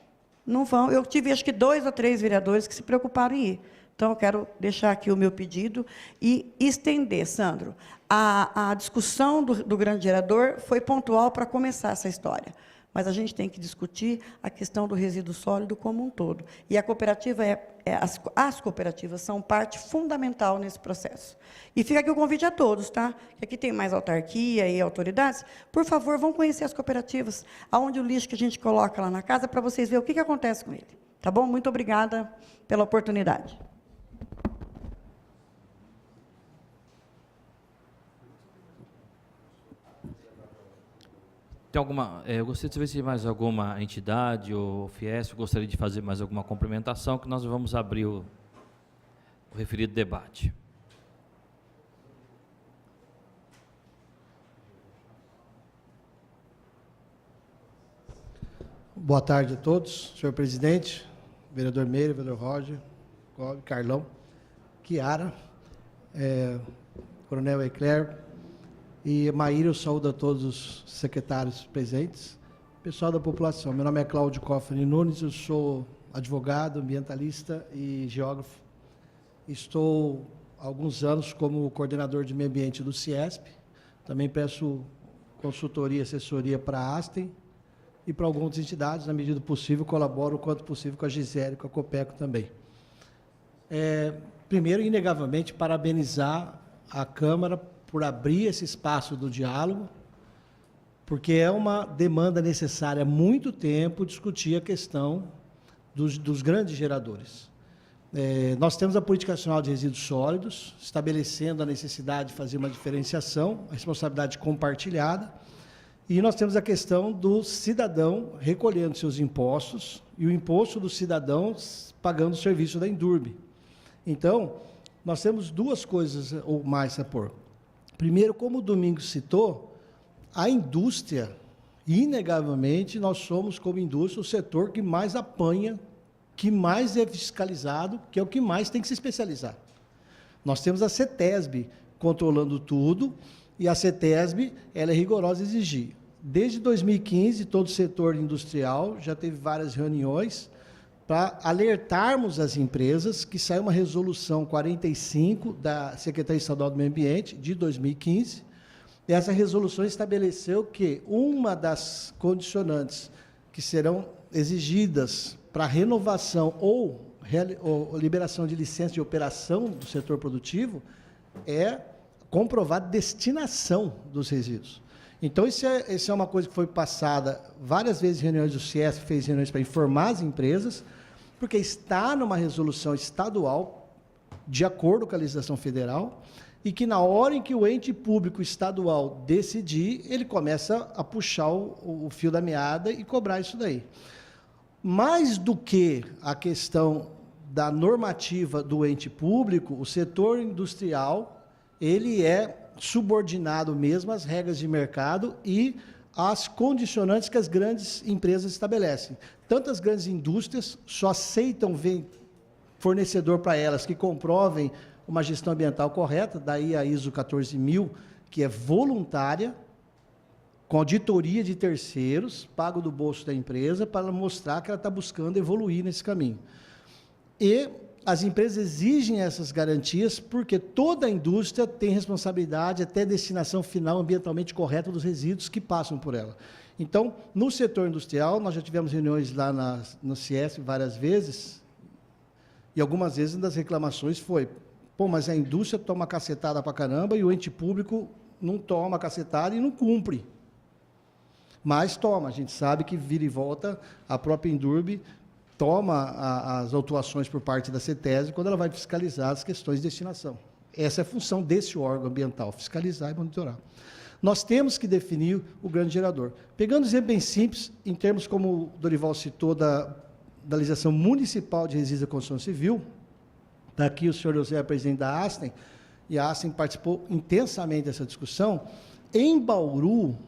não vão. Eu tive, acho que 2 ou 3 vereadores que se preocuparam em ir. Então, eu quero deixar aqui o meu pedido e estender, Sandro. A discussão do grande gerador foi pontual para começar essa história, mas a gente tem que discutir a questão do resíduo sólido como um todo. E a cooperativa as cooperativas são parte fundamental nesse processo. E fica aqui o convite a todos, tá? Que aqui tem mais autarquia e autoridades. Por favor, vão conhecer as cooperativas, aonde o lixo que a gente coloca lá na casa, para vocês verem o que acontece com ele. Tá bom? Muito obrigada pela oportunidade. Tem alguma, eu gostaria de saber se mais alguma entidade ou Fiesp gostaria de fazer mais alguma complementação, que nós vamos abrir o referido debate. Boa tarde a todos, senhor presidente, vereador Meire, vereador Roger, Carlão, Chiara, coronel Eclair, e Maíra, eu saúdo a todos os secretários presentes, pessoal da população. Meu nome é Cláudio Cofani Nunes, eu sou advogado, ambientalista e geógrafo. Estou há alguns anos como coordenador de meio ambiente do Ciesp. Também peço consultoria e assessoria para a Astem e para algumas entidades, na medida do possível, colaboro o quanto possível com a Gisele e com a Copeco também. Primeiro, inegavelmente, parabenizar a Câmara por abrir esse espaço do diálogo, porque é uma demanda necessária há muito tempo discutir a questão dos grandes geradores. Nós temos a Política Nacional de Resíduos Sólidos, estabelecendo a necessidade de fazer uma diferenciação, a responsabilidade compartilhada, e nós temos a questão do cidadão recolhendo seus impostos e o imposto do cidadão pagando o serviço da Indurb. Então, nós temos 2 coisas ou mais a pôr. Primeiro, como o Domingos citou, a indústria, inegavelmente, nós somos, como indústria, o setor que mais apanha, que mais é fiscalizado, que é o que mais tem que se especializar. Nós temos a CETESB controlando tudo, e a CETESB ela é rigorosa em exigir. Desde 2015, todo o setor industrial já teve várias reuniões para alertarmos as empresas que saiu uma resolução 45 da Secretaria Estadual do Meio Ambiente, de 2015. E essa resolução estabeleceu que uma das condicionantes que serão exigidas para renovação ou liberação de licença de operação do setor produtivo é comprovar destinação dos resíduos. Então, isso é uma coisa que foi passada várias vezes em reuniões do CIESP, fez reuniões para informar as empresas, porque está numa resolução estadual, de acordo com a legislação federal, e que na hora em que o ente público estadual decidir, ele começa a puxar o fio da meada e cobrar isso daí. Mais do que a questão da normativa do ente público, o setor industrial, ele é subordinado mesmo às regras de mercado e às condicionantes que as grandes empresas estabelecem. Tanto as grandes indústrias só aceitam fornecedor para elas que comprovem uma gestão ambiental correta, daí a ISO 14000, que é voluntária, com auditoria de terceiros, pago do bolso da empresa, para mostrar que ela está buscando evoluir nesse caminho. E as empresas exigem essas garantias porque toda a indústria tem responsabilidade até a destinação final ambientalmente correta dos resíduos que passam por ela. Então, no setor industrial, nós já tivemos reuniões lá no CIESP várias vezes, e algumas vezes uma das reclamações foi, pô, mas a indústria toma cacetada para caramba e o ente público não toma cacetada e não cumpre. Mas toma, a gente sabe que vira e volta, a própria Indurb toma as autuações por parte da CETESB quando ela vai fiscalizar as questões de destinação. Essa é a função desse órgão ambiental, fiscalizar e monitorar. Nós temos que definir o grande gerador. Pegando um exemplo bem simples, em termos como o Dorival citou da legislação municipal de resíduos da construção civil, está aqui o senhor José, presidente da Astem, e a Astem participou intensamente dessa discussão. Em Bauru,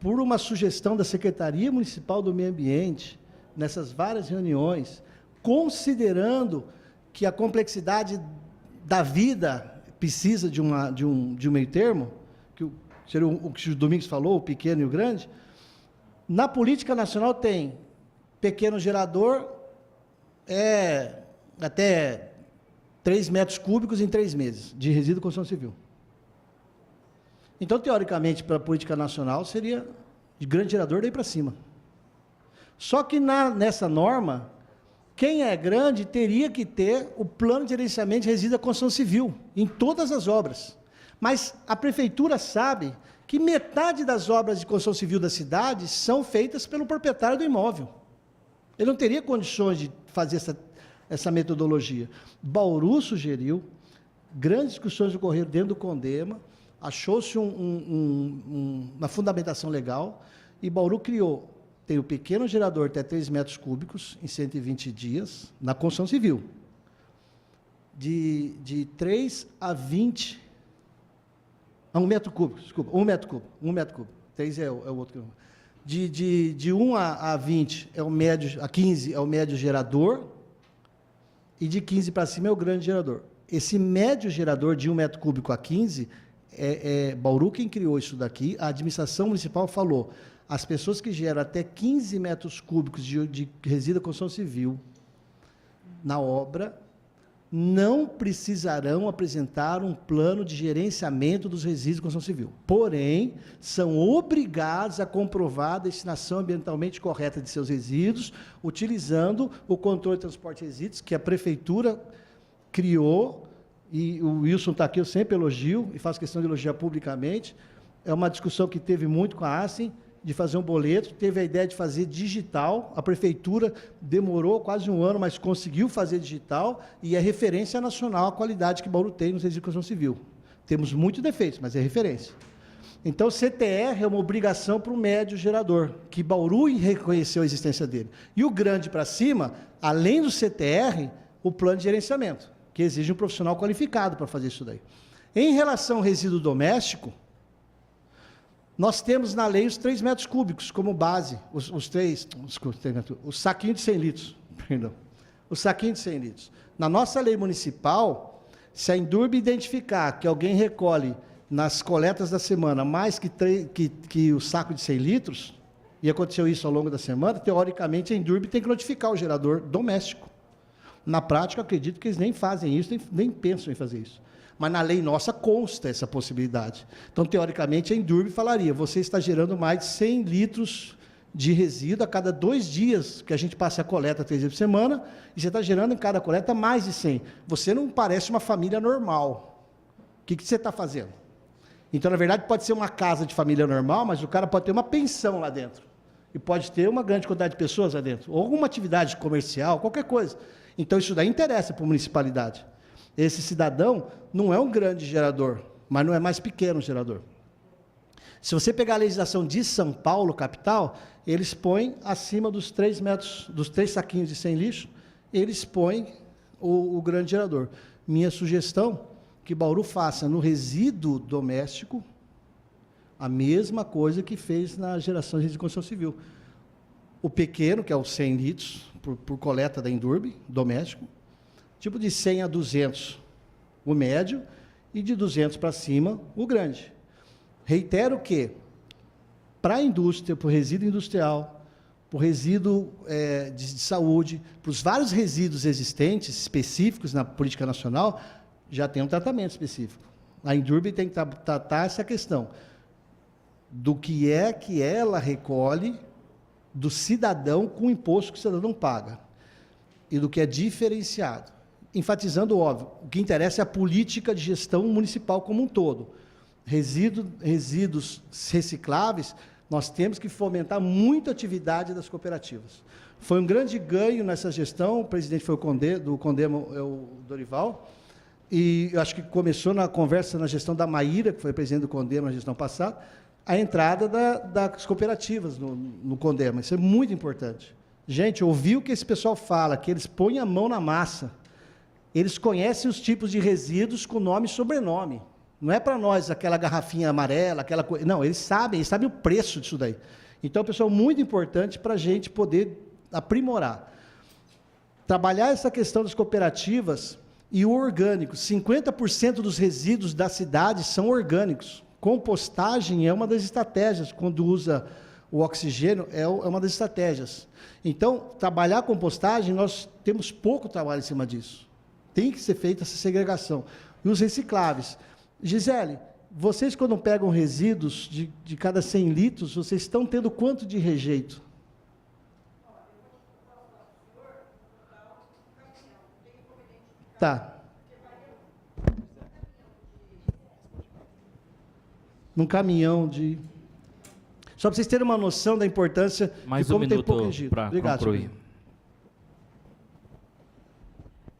por uma sugestão da Secretaria Municipal do Meio Ambiente, nessas várias reuniões, considerando que a complexidade da vida precisa de um meio termo, que seria o que o Domingos falou, o pequeno e o grande, na política nacional tem pequeno gerador, até 3 metros cúbicos em 3 meses, de resíduo de construção civil. Então, teoricamente, para a política nacional, seria de grande gerador daí para cima. Só que nessa norma, quem é grande teria que ter o plano de gerenciamento de resíduos da construção civil, em todas as obras. Mas a prefeitura sabe que metade das obras de construção civil da cidade são feitas pelo proprietário do imóvel. Ele não teria condições de fazer essa metodologia. Bauru sugeriu, grandes discussões ocorreram dentro do CONDEMA, achou-se uma fundamentação legal, e Bauru criou, tem o pequeno gerador até 3 metros cúbicos, em 120 dias, na construção civil. De 3 a 20, a 1 metro cúbico, desculpa, 1 metro cúbico, 3 é o outro. De 1 a 20 é o médio, a 15 é o médio gerador, e de 15 para cima é o grande gerador. Esse médio gerador de 1 metro cúbico a 15, Bauru quem criou isso daqui, a administração municipal falou, as pessoas que geram até 15 metros cúbicos de resíduo da construção civil na obra, não precisarão apresentar um plano de gerenciamento dos resíduos de construção civil. Porém, são obrigados a comprovar a destinação ambientalmente correta de seus resíduos, utilizando o controle de transporte de resíduos, que a prefeitura criou, e o Wilson está aqui, eu sempre elogio, e faço questão de elogiar publicamente. É uma discussão que teve muito com a ASEM, de fazer um boleto, teve a ideia de fazer digital, a prefeitura demorou quase 1 ano, mas conseguiu fazer digital, e é referência nacional a qualidade que Bauru tem nos resíduos de construção civil. Temos muitos defeitos, mas é referência. Então, o CTR é uma obrigação para o médio gerador, que Bauru reconheceu a existência dele. E o grande para cima, além do CTR, o plano de gerenciamento, que exige um profissional qualificado para fazer isso daí. Em relação ao resíduo doméstico, nós temos na lei os 3 metros cúbicos como base, o saquinho de 100 litros, perdão, o saquinho de 100 litros. Na nossa lei municipal, se a Indurb identificar que alguém recolhe nas coletas da semana mais que o saco de 100 litros, e aconteceu isso ao longo da semana, teoricamente a Indurb tem que notificar o gerador doméstico. Na prática, eu acredito que eles nem fazem isso, nem pensam em fazer isso. Mas na lei nossa consta essa possibilidade. Então, teoricamente, a Indurb falaria, você está gerando mais de 100 litros de resíduo a cada 2 dias, que a gente passa a coleta 3 vezes por semana, e você está gerando em cada coleta mais de 100. Você não parece uma família normal. O que você está fazendo? Então, na verdade, pode ser uma casa de família normal, mas o cara pode ter uma pensão lá dentro. E pode ter uma grande quantidade de pessoas lá dentro. Ou alguma atividade comercial, qualquer coisa. Então, isso daí interessa para a municipalidade. Esse cidadão não é um grande gerador, mas não é mais pequeno gerador. Se você pegar a legislação de São Paulo, capital, eles põem acima dos 3 metros, dos 3 saquinhos de 100 lixo, eles põem o grande gerador. Minha sugestão, que Bauru faça no resíduo doméstico a mesma coisa que fez na geração de resíduo de construção civil. O pequeno, que é o 100 litros, por coleta da Indurb, doméstico, tipo de 100 a 200, o médio, e de 200 para cima, o grande. Reitero que, para a indústria, para o resíduo industrial, para o resíduo de saúde, para os vários resíduos existentes, específicos na política nacional, já tem um tratamento específico. A Indurb tem que tratar essa questão do que é que ela recolhe do cidadão com o imposto que o cidadão paga e do que é diferenciado. Enfatizando, óbvio, o que interessa é a política de gestão municipal como um todo. Resíduos recicláveis, nós temos que fomentar muito a atividade das cooperativas. Foi um grande ganho nessa gestão, o presidente foi do Condema, o Dorival, e eu acho que começou na conversa na gestão da Maíra, que foi presidente do Condema na gestão passada, a entrada das cooperativas no Condema. Isso é muito importante. Gente, ouvir o que esse pessoal fala, que eles põem a mão na massa, eles conhecem os tipos de resíduos com nome e sobrenome. Não é para nós aquela garrafinha amarela, aquela coisa. Não, eles sabem o preço disso daí. Então, pessoal, muito importante para a gente poder aprimorar. Trabalhar essa questão das cooperativas e o orgânico. 50% dos resíduos da cidade são orgânicos. Compostagem é uma das estratégias, quando usa o oxigênio, é uma das estratégias. Então, trabalhar a compostagem, nós temos pouco trabalho em cima disso. Tem que ser feita essa segregação. E os recicláveis. Gisele, vocês quando pegam resíduos de cada 100 litros, vocês estão tendo quanto de rejeito? Tá. Num caminhão de... Só para vocês terem uma noção da importância Mais de como um tem pouco minuto resíduo. para Obrigado, concluir. senhor.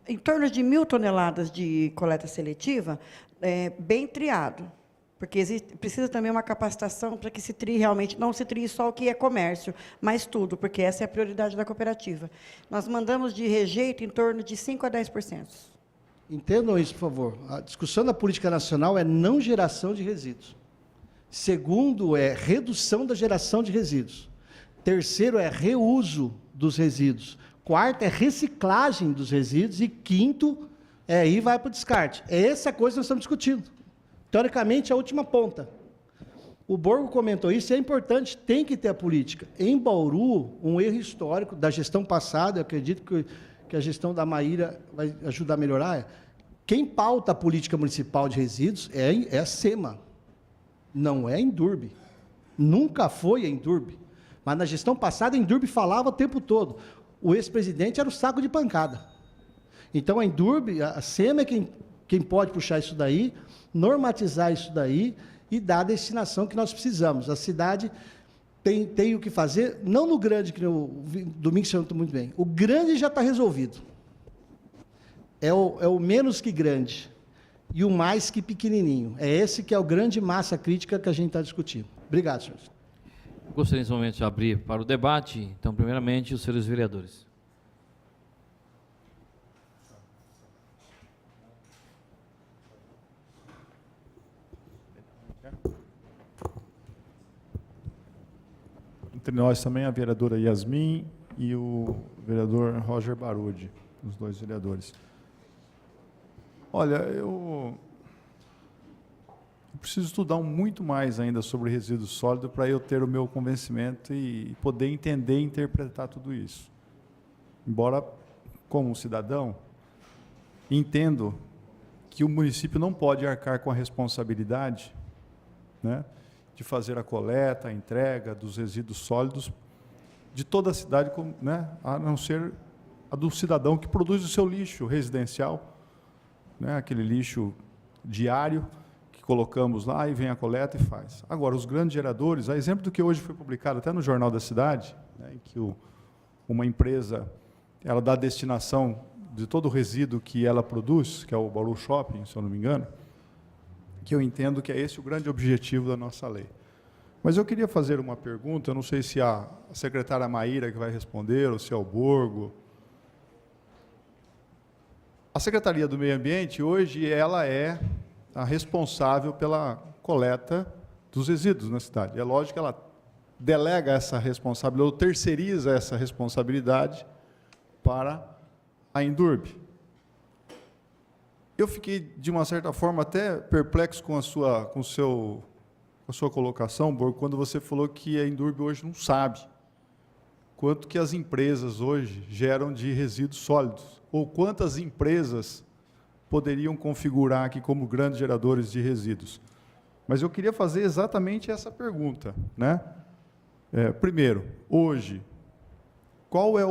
Em torno de 1.000 toneladas de coleta seletiva, bem triado, porque precisa também uma capacitação para que se trie realmente, não se trie só o que é comércio, mas tudo, porque essa é a prioridade da cooperativa. Nós mandamos de rejeito em torno de 5% a 10%. Entendam isso, por favor. A discussão da política nacional é não geração de resíduos. Segundo, é redução da geração de resíduos. Terceiro, é reuso dos resíduos. Quarto, é reciclagem dos resíduos. E quinto, aí vai para o descarte. É essa coisa que nós estamos discutindo. Teoricamente, a última ponta. O Borgo comentou isso, é importante, tem que ter a política. Em Bauru, um erro histórico da gestão passada, eu acredito que a gestão da Maíra vai ajudar a melhorar, quem pauta a política municipal de resíduos é a SEMA. Não é a Indurb. Nunca foi a Indurb. Mas na gestão passada, a Indurb falava o tempo todo. O ex-presidente era o saco de pancada. Então, a Indurb, a SEMA é quem pode puxar isso daí, normatizar isso daí e dar a destinação que nós precisamos. A cidade tem o que fazer, não no grande, que o Domingos falou muito bem. O grande já está resolvido. É o menos que grande. E o mais que pequenininho. É esse que é o grande massa crítica que a gente está discutindo. Obrigado, senhor. Gostaria nesse momento de abrir para o debate, então, primeiramente, os senhores vereadores. Entre nós também a vereadora Yasmin e o vereador Roger Barudi, os dois vereadores. Olha, eu preciso estudar muito mais ainda sobre resíduo sólido para eu ter o meu convencimento e poder entender e interpretar tudo isso. Embora, como cidadão, entendo que o município não pode arcar com a responsabilidade, né, de fazer a coleta, a entrega dos resíduos sólidos de toda a cidade, né, a não ser a do cidadão que produz o seu lixo residencial, né, aquele lixo diário, que colocamos lá e vem a coleta e faz. Agora, os grandes geradores, a exemplo do que hoje foi publicado até no Jornal da Cidade, né, em que uma empresa ela dá destinação de todo o resíduo que ela produz, que é o Bauru Shopping, se eu não me engano, que eu entendo que é esse o grande objetivo da nossa lei. Mas eu queria fazer uma pergunta, eu não sei se a secretária Maíra que vai responder, ou se é o Borgo. A Secretaria do Meio Ambiente, hoje, ela é a responsável pela coleta dos resíduos na cidade. É lógico que ela delega essa responsabilidade, ou terceiriza essa responsabilidade para a Indurb. Eu fiquei, de uma certa forma, até perplexo com a sua colocação, Borgo, quando você falou que a Indurb hoje não sabe quanto que as empresas hoje geram de resíduos sólidos, ou quantas empresas poderiam configurar aqui como grandes geradores de resíduos. Mas eu queria fazer exatamente essa pergunta, né? Primeiro, hoje, qual é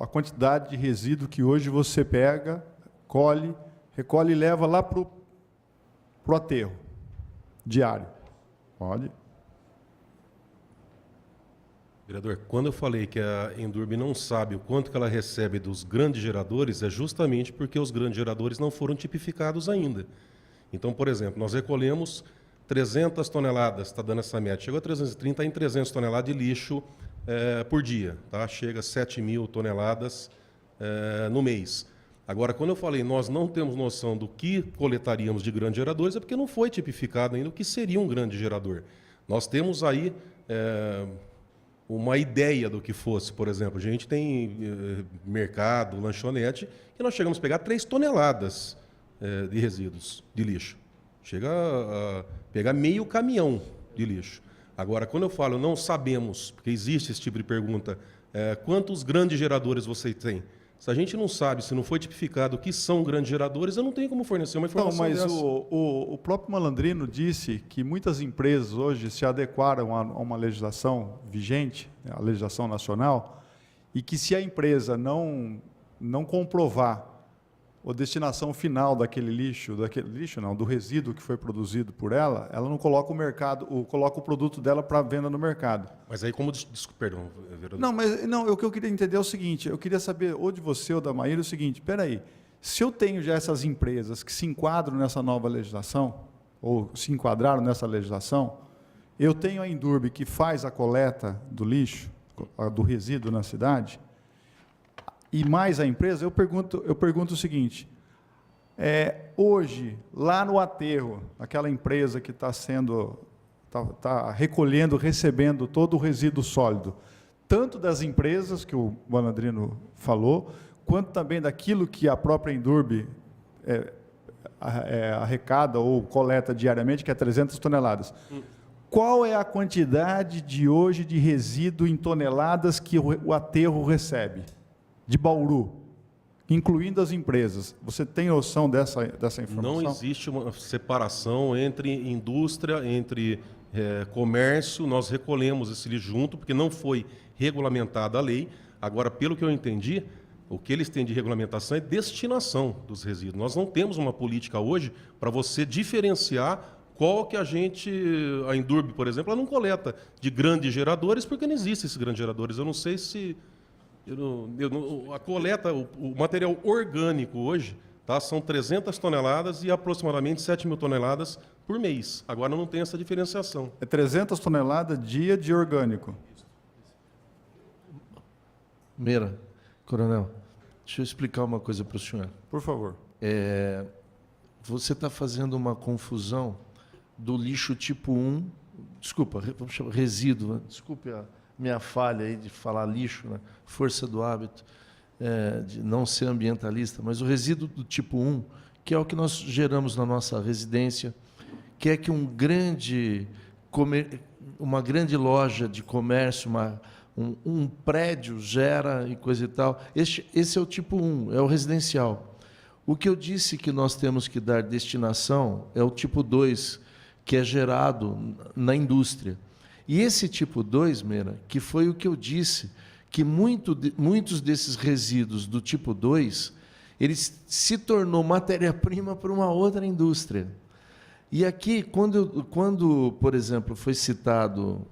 a quantidade de resíduo que hoje você pega, recolhe e leva lá para o aterro diário? Pode. Vereador, quando eu falei que a Indurb não sabe o quanto que ela recebe dos grandes geradores, é justamente porque os grandes geradores não foram tipificados ainda. Então, por exemplo, nós recolhemos 300 toneladas, está dando essa média, chegou a 330, está em 300 toneladas de lixo por dia, tá? Chega a 7.000 toneladas no mês. Agora, quando eu falei nós não temos noção do que coletaríamos de grandes geradores, é porque não foi tipificado ainda o que seria um grande gerador. Nós temos aí uma ideia do que fosse, por exemplo, a gente tem mercado, lanchonete, e nós chegamos a pegar 3 toneladas de resíduos de lixo. Chega a pegar meio caminhão de lixo. Agora, quando eu falo não sabemos, porque existe esse tipo de pergunta, quantos grandes geradores você tem? Se a gente não sabe, se não foi tipificado o que são grandes geradores, eu não tenho como fornecer uma informação dessa. Não, mas o próprio Malandrino disse que muitas empresas hoje se adequaram a uma legislação vigente, a legislação nacional, e que se a empresa não comprovar a destinação final daquele lixo não, do resíduo que foi produzido por ela não coloca o produto dela para venda no mercado. Mas aí perdão, vereador. Não, o que eu queria entender é o seguinte, eu queria saber, ou de você ou da Maíra, o seguinte, espera aí, se eu tenho já essas empresas que se enquadram nessa nova legislação, ou se enquadraram nessa legislação, eu tenho a Indurb que faz a coleta do lixo, do resíduo na cidade, e mais a empresa, eu pergunto o seguinte, hoje, lá no aterro, aquela empresa que está recolhendo, recebendo todo o resíduo sólido, tanto das empresas, que o Malandrino falou, quanto também daquilo que a própria Indurb arrecada ou coleta diariamente, que é 300 toneladas. Qual é a quantidade de hoje de resíduo em toneladas que o aterro recebe? De Bauru, incluindo as empresas. Você tem noção dessa informação? Não existe uma separação entre indústria, entre comércio. Nós recolhemos esse lixo junto, porque não foi regulamentada a lei. Agora, pelo que eu entendi, o que eles têm de regulamentação é destinação dos resíduos. Nós não temos uma política hoje para você diferenciar qual que a Indurb, por exemplo, ela não coleta de grandes geradores, porque não existem esses grandes geradores. Eu não sei se... a coleta, o material orgânico hoje, tá, são 300 toneladas e aproximadamente 7.000 toneladas por mês. Agora não tem essa diferenciação. É 300 toneladas dia de orgânico. Meira, coronel, deixa eu explicar uma coisa para o senhor. Por favor. Você está fazendo uma confusão do lixo tipo 1, desculpa, vamos chamar resíduo, desculpe a minha falha aí de falar lixo, né? Força do hábito, de não ser ambientalista, mas o resíduo do tipo 1, que é o que nós geramos na nossa residência, que é que uma grande loja de comércio, um prédio gera e coisa e tal. Esse é o tipo 1, é o residencial. O que eu disse que nós temos que dar destinação é o tipo 2, que é gerado na indústria. E esse tipo 2, Meira, que foi o que eu disse, que muitos desses resíduos do tipo 2, ele se tornou matéria-prima para uma outra indústria. E aqui, quando por exemplo, foi citado,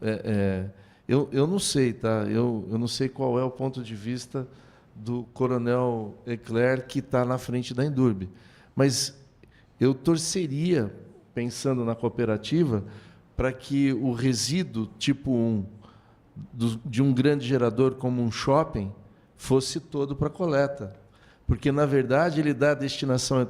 eu não sei, tá? Eu não sei qual é o ponto de vista do coronel Eclair, que está na frente da Indurb, mas eu torceria, pensando na cooperativa, para que o resíduo tipo 1 de um grande gerador como um shopping fosse todo para coleta, porque, na verdade, ele dá a destinação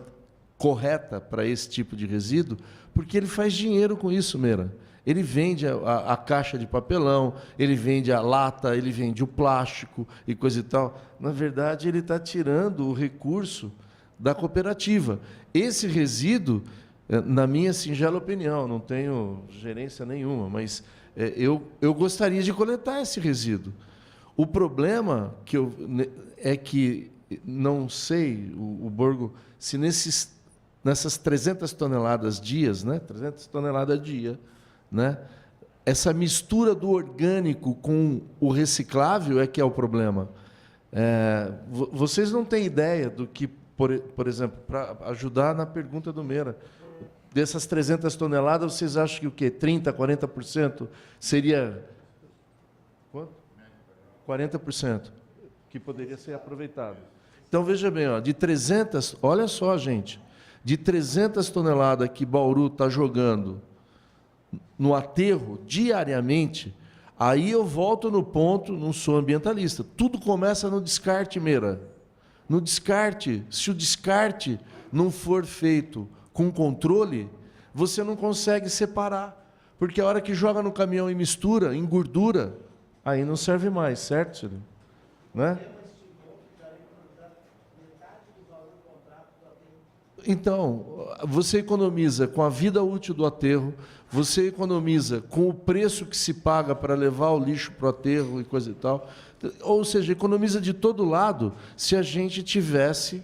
correta para esse tipo de resíduo, porque ele faz dinheiro com isso, Meira. Ele vende a caixa de papelão, ele vende a lata, ele vende o plástico e coisa e tal. Na verdade, ele está tirando o recurso da cooperativa. Esse resíduo, na minha singela opinião, não tenho gerência nenhuma, mas eu gostaria de coletar esse resíduo. O problema é que, não sei, o Borgo, se nessas 300 toneladas dias, né, 300 toneladas dia, né, essa mistura do orgânico com o reciclável é que é o problema. Vocês não têm ideia do que, por exemplo, para ajudar na pergunta do Meira, dessas 300 toneladas, vocês acham que o quê? 30%, 40% seria... Quanto? 40%, que poderia ser aproveitado. Então, veja bem, ó, de 300... Olha só, gente, de 300 toneladas que Bauru está jogando no aterro diariamente, aí eu volto no ponto, não sou ambientalista, tudo começa no descarte, Meira. No descarte, se o descarte não for feito com controle, você não consegue separar, porque a hora que joga no caminhão e mistura, engordura, aí não serve mais, certo, Ciro? Né? Então, você economiza com a vida útil do aterro, você economiza com o preço que se paga para levar o lixo para o aterro e coisa e tal. Ou seja, economiza de todo lado se a gente tivesse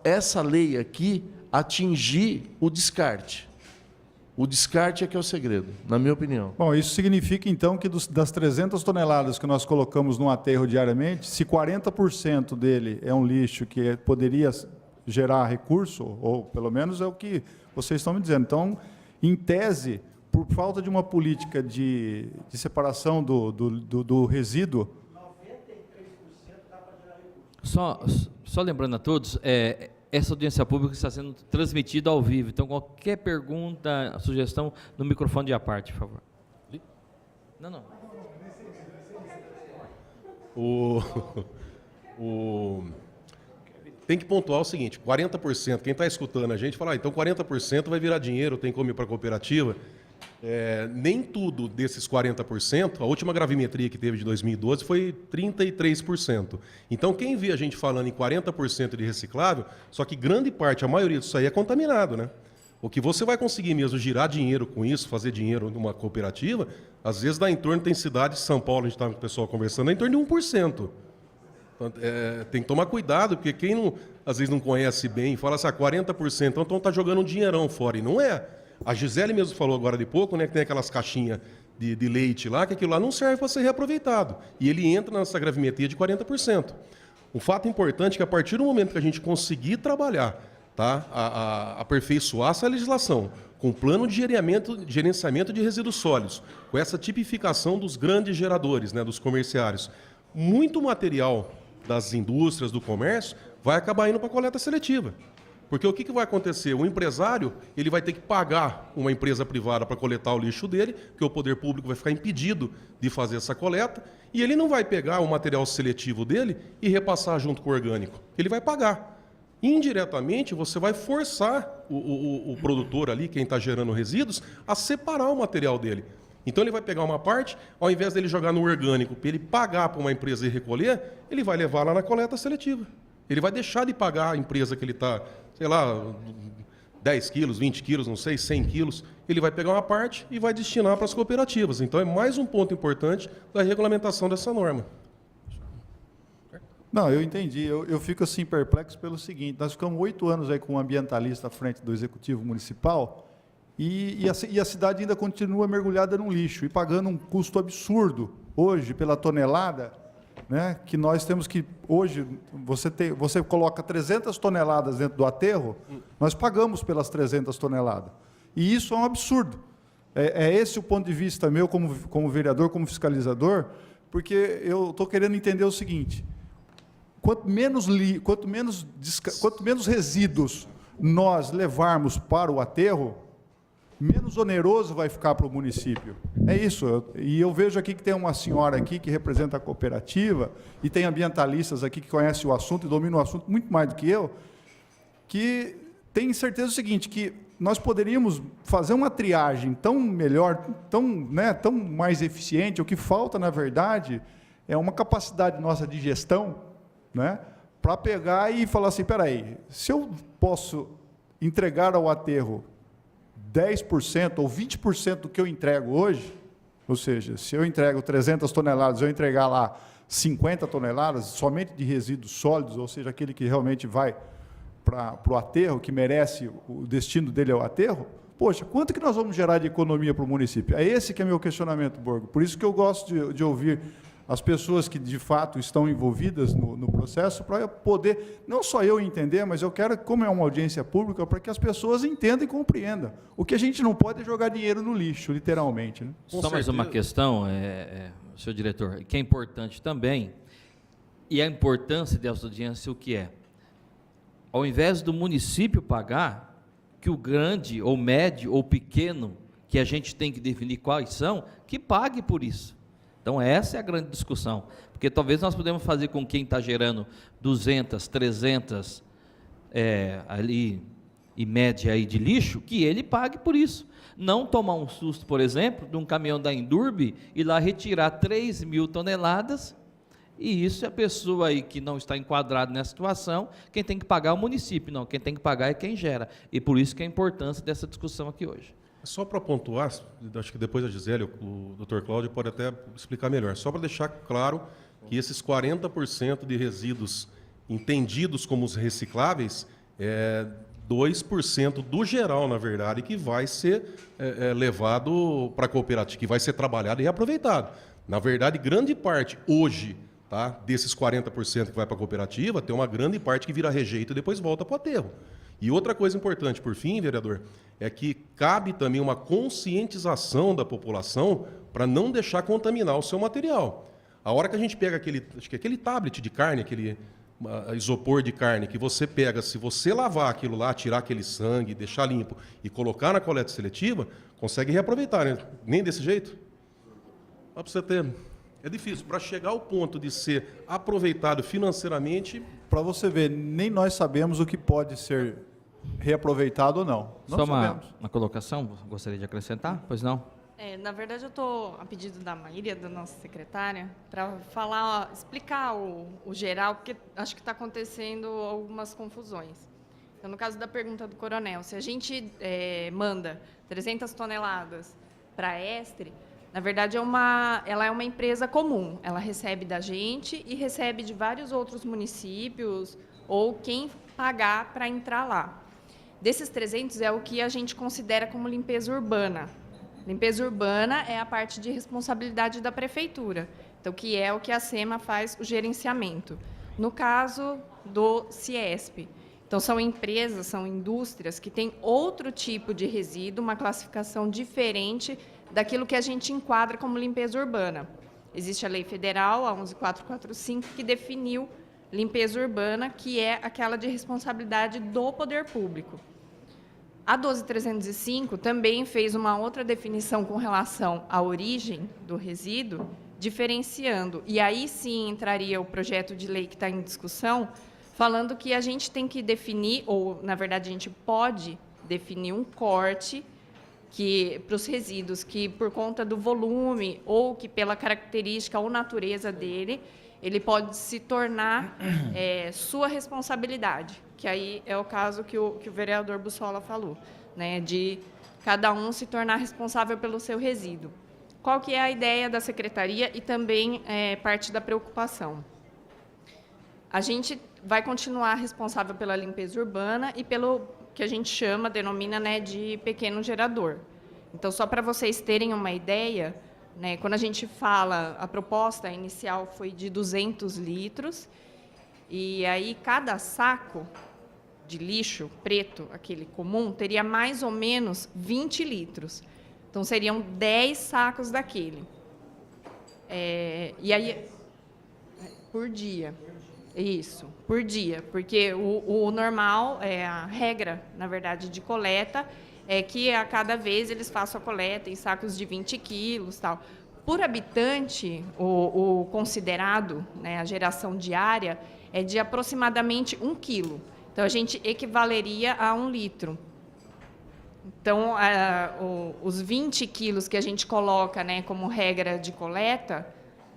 essa lei aqui atingir o descarte. O descarte é que é o segredo, na minha opinião. Bom, isso significa, então, que das 300 toneladas que nós colocamos no aterro diariamente, se 40% dele é um lixo que poderia gerar recurso, ou pelo menos é o que vocês estão me dizendo. Então, em tese, por falta de uma política de separação do resíduo... 93% dá para gerar recurso. Só lembrando a todos, essa audiência pública está sendo transmitida ao vivo, então qualquer pergunta, sugestão, no microfone de à parte, por favor. Não. Tem que pontuar o seguinte, 40%, quem está escutando a gente fala, então 40% vai virar dinheiro, tem como ir para a cooperativa. Nem tudo desses 40%, a última gravimetria que teve de 2012 foi 33%. Então, quem vê a gente falando em 40% de reciclável, só que grande parte, a maioria disso aí é contaminado, né? O que você vai conseguir mesmo girar dinheiro com isso, fazer dinheiro numa cooperativa, às vezes dá em torno, tem cidade de São Paulo, a gente estava com o pessoal conversando, dá em torno de 1%. Tem que tomar cuidado, porque quem não, às vezes não conhece bem, fala assim, 40%, então está jogando um dinheirão fora, e não é. A Gisele mesmo falou agora de pouco, né, que tem aquelas caixinhas de leite lá, que aquilo lá não serve para ser reaproveitado. E ele entra nessa gravimetria de 40%. Um fato importante é que a partir do momento que a gente conseguir trabalhar, tá, aperfeiçoar essa legislação, com plano de gerenciamento de resíduos sólidos, com essa tipificação dos grandes geradores, né, dos comerciários, muito material das indústrias, do comércio, vai acabar indo para a coleta seletiva. Porque o que vai acontecer? O empresário ele vai ter que pagar uma empresa privada para coletar o lixo dele, porque o poder público vai ficar impedido de fazer essa coleta, e ele não vai pegar o material seletivo dele e repassar junto com o orgânico. Ele vai pagar. Indiretamente, você vai forçar o produtor ali, quem está gerando resíduos, a separar o material dele. Então ele vai pegar uma parte, ao invés dele jogar no orgânico, para ele pagar para uma empresa e recolher, ele vai levar lá na coleta seletiva. Ele vai deixar de pagar a empresa que ele está, sei lá, 10 quilos, 20 quilos, não sei, 100 quilos. Ele vai pegar uma parte e vai destinar para as cooperativas. Então é mais um ponto importante da regulamentação dessa norma. Não, eu entendi. Eu fico assim perplexo pelo seguinte, nós ficamos 8 anos aí com um ambientalista à frente do Executivo Municipal e a cidade ainda continua mergulhada num lixo e pagando um custo absurdo hoje pela tonelada, né, que nós temos que, hoje, você coloca 300 toneladas dentro do aterro, nós pagamos pelas 300 toneladas. E isso é um absurdo. É esse o ponto de vista meu como vereador, como fiscalizador, porque eu estou querendo entender o seguinte: quanto menos resíduos nós levarmos para o aterro, menos oneroso vai ficar para o município. É isso. E eu vejo aqui que tem uma senhora aqui que representa a cooperativa, e tem ambientalistas aqui que conhecem o assunto e dominam o assunto muito mais do que eu, que tem certeza do seguinte, que nós poderíamos fazer uma triagem tão melhor, tão mais eficiente. O que falta, na verdade, é uma capacidade nossa de gestão, né, para pegar e falar assim, espera aí, se eu posso entregar ao aterro 10% ou 20% do que eu entrego hoje, ou seja, se eu entrego 300 toneladas, eu entregar lá 50 toneladas, somente de resíduos sólidos, ou seja, aquele que realmente vai para o aterro, que merece, o destino dele é o aterro, poxa, quanto que nós vamos gerar de economia para o município? É esse que é meu questionamento, Borgo. Por isso que eu gosto de ouvir as pessoas que, de fato, estão envolvidas no processo, para poder, não só eu entender, mas eu quero, como é uma audiência pública, para que as pessoas entendam e compreendam. O que a gente não pode é jogar dinheiro no lixo, literalmente. Né? Só mais uma questão, senhor diretor, que é importante também, e a importância dessa audiência, o que é? Ao invés do município pagar, que o grande, ou médio, ou pequeno, que a gente tem que definir quais são, que pague por isso. Então, essa é a grande discussão, porque talvez nós podemos fazer com quem está gerando 200, 300, ali, em média, aí, de lixo, que ele pague por isso. Não tomar um susto, por exemplo, de um caminhão da Indurb ir lá retirar 3.000 toneladas, e isso é a pessoa aí que não está enquadrada nessa situação, quem tem que pagar é o município, não, quem tem que pagar é quem gera. E por isso que é a importância dessa discussão aqui hoje. Só para pontuar, acho que depois a Gisele, o Dr. Cláudio pode até explicar melhor, só para deixar claro que esses 40% de resíduos entendidos como os recicláveis é 2% do geral, na verdade, que vai ser levado para a cooperativa, que vai ser trabalhado e reaproveitado. Na verdade, grande parte hoje, tá, desses 40% que vai para a cooperativa, tem uma grande parte que vira rejeito e depois volta para o aterro. E outra coisa importante, por fim, vereador, é que cabe também uma conscientização da população para não deixar contaminar o seu material. A hora que a gente pega aquele tablet de carne, aquele isopor de carne, que você pega, se você lavar aquilo lá, tirar aquele sangue, deixar limpo e colocar na coleta seletiva, consegue reaproveitar, né? Nem desse jeito? Para você ter... É difícil. Para chegar ao ponto de ser aproveitado financeiramente... Para você ver, nem nós sabemos o que pode ser reaproveitado ou não. Não só sabemos. uma colocação, gostaria de acrescentar? Pois não? Na verdade, eu estou, a pedido da Maíra, da nossa secretária, para falar, explicar o geral, porque acho que está acontecendo algumas confusões. Então, no caso da pergunta do coronel, se a gente manda 300 toneladas para a Estre, na verdade, ela é uma empresa comum. Ela recebe da gente e recebe de vários outros municípios ou quem pagar para entrar lá. Desses 300 é o que a gente considera como limpeza urbana. Limpeza urbana é a parte de responsabilidade da prefeitura, então, que é o que a SEMA faz o gerenciamento. No caso do CIESP, então, são empresas, são indústrias que têm outro tipo de resíduo, uma classificação diferente daquilo que a gente enquadra como limpeza urbana. Existe a lei federal, a 11.445, que definiu limpeza urbana, que é aquela de responsabilidade do poder público. A 12.305 também fez uma outra definição com relação à origem do resíduo, diferenciando. E aí sim entraria o projeto de lei que está em discussão, falando que a gente tem que definir, ou, na verdade, a gente pode definir um corte para os resíduos que, por conta do volume ou que pela característica ou natureza dele, ele pode se tornar sua responsabilidade, que aí é o caso que o vereador Bussola falou, né, de cada um se tornar responsável pelo seu resíduo. Qual que é a ideia da secretaria e também parte da preocupação? A gente vai continuar responsável pela limpeza urbana e pelo que a gente denomina, né, de pequeno gerador. Então, só para vocês terem uma ideia, né, quando a gente fala, a proposta inicial foi de 200 litros, e aí cada saco de lixo preto, aquele comum, teria mais ou menos 20 litros. Então, seriam 10 sacos daquele. E aí, por dia. Isso, por dia. Porque o normal, a regra, na verdade, de coleta, é que a cada vez eles façam a coleta em sacos de 20 quilos, tal. Por habitante, o considerado, né, a geração diária, é de aproximadamente 1 quilo. Então, a gente equivaleria a 1 litro. Então, os 20 quilos que a gente coloca, né, como regra de coleta,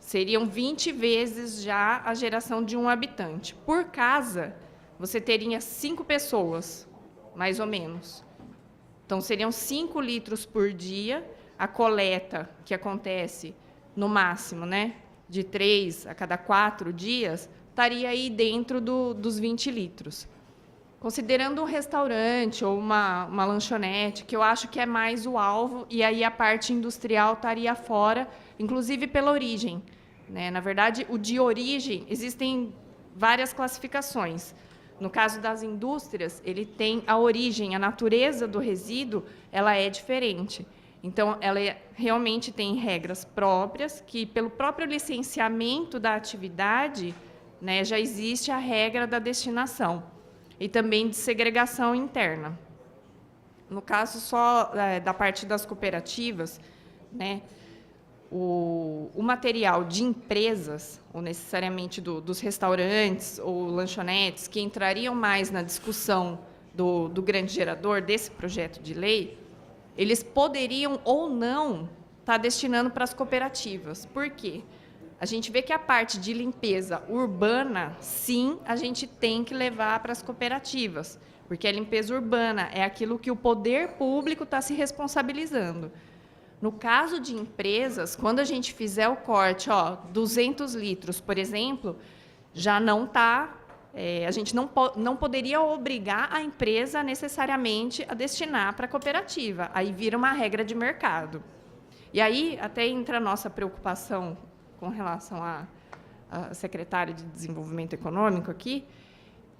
seriam 20 vezes já a geração de um habitante. Por casa, você teria 5 pessoas, mais ou menos. Então, seriam 5 litros por dia. A coleta, que acontece no máximo, né, de 3 a cada 4 dias, estaria aí dentro dos 20 litros. Considerando um restaurante ou uma lanchonete, que eu acho que é mais o alvo, e aí a parte industrial estaria fora, inclusive pela origem, né? Na verdade, o de origem, existem várias classificações. No caso das indústrias, ele tem a origem, a natureza do resíduo, ela é diferente. Então, ela realmente tem regras próprias, que, pelo próprio licenciamento da atividade, né, já existe a regra da destinação e também de segregação interna. No caso só da parte das cooperativas, né, o material de empresas, ou necessariamente dos restaurantes ou lanchonetes, que entrariam mais na discussão do grande gerador, desse projeto de lei, eles poderiam ou não estar destinando para as cooperativas. Por quê? A gente vê que a parte de limpeza urbana, sim, a gente tem que levar para as cooperativas, porque a limpeza urbana é aquilo que o poder público está se responsabilizando. No caso de empresas, quando a gente fizer o corte, 200 litros, por exemplo, já não está... a gente não poderia obrigar a empresa necessariamente a destinar para a cooperativa. Aí vira uma regra de mercado. E aí até entra a nossa preocupação com relação à secretária de Desenvolvimento Econômico aqui,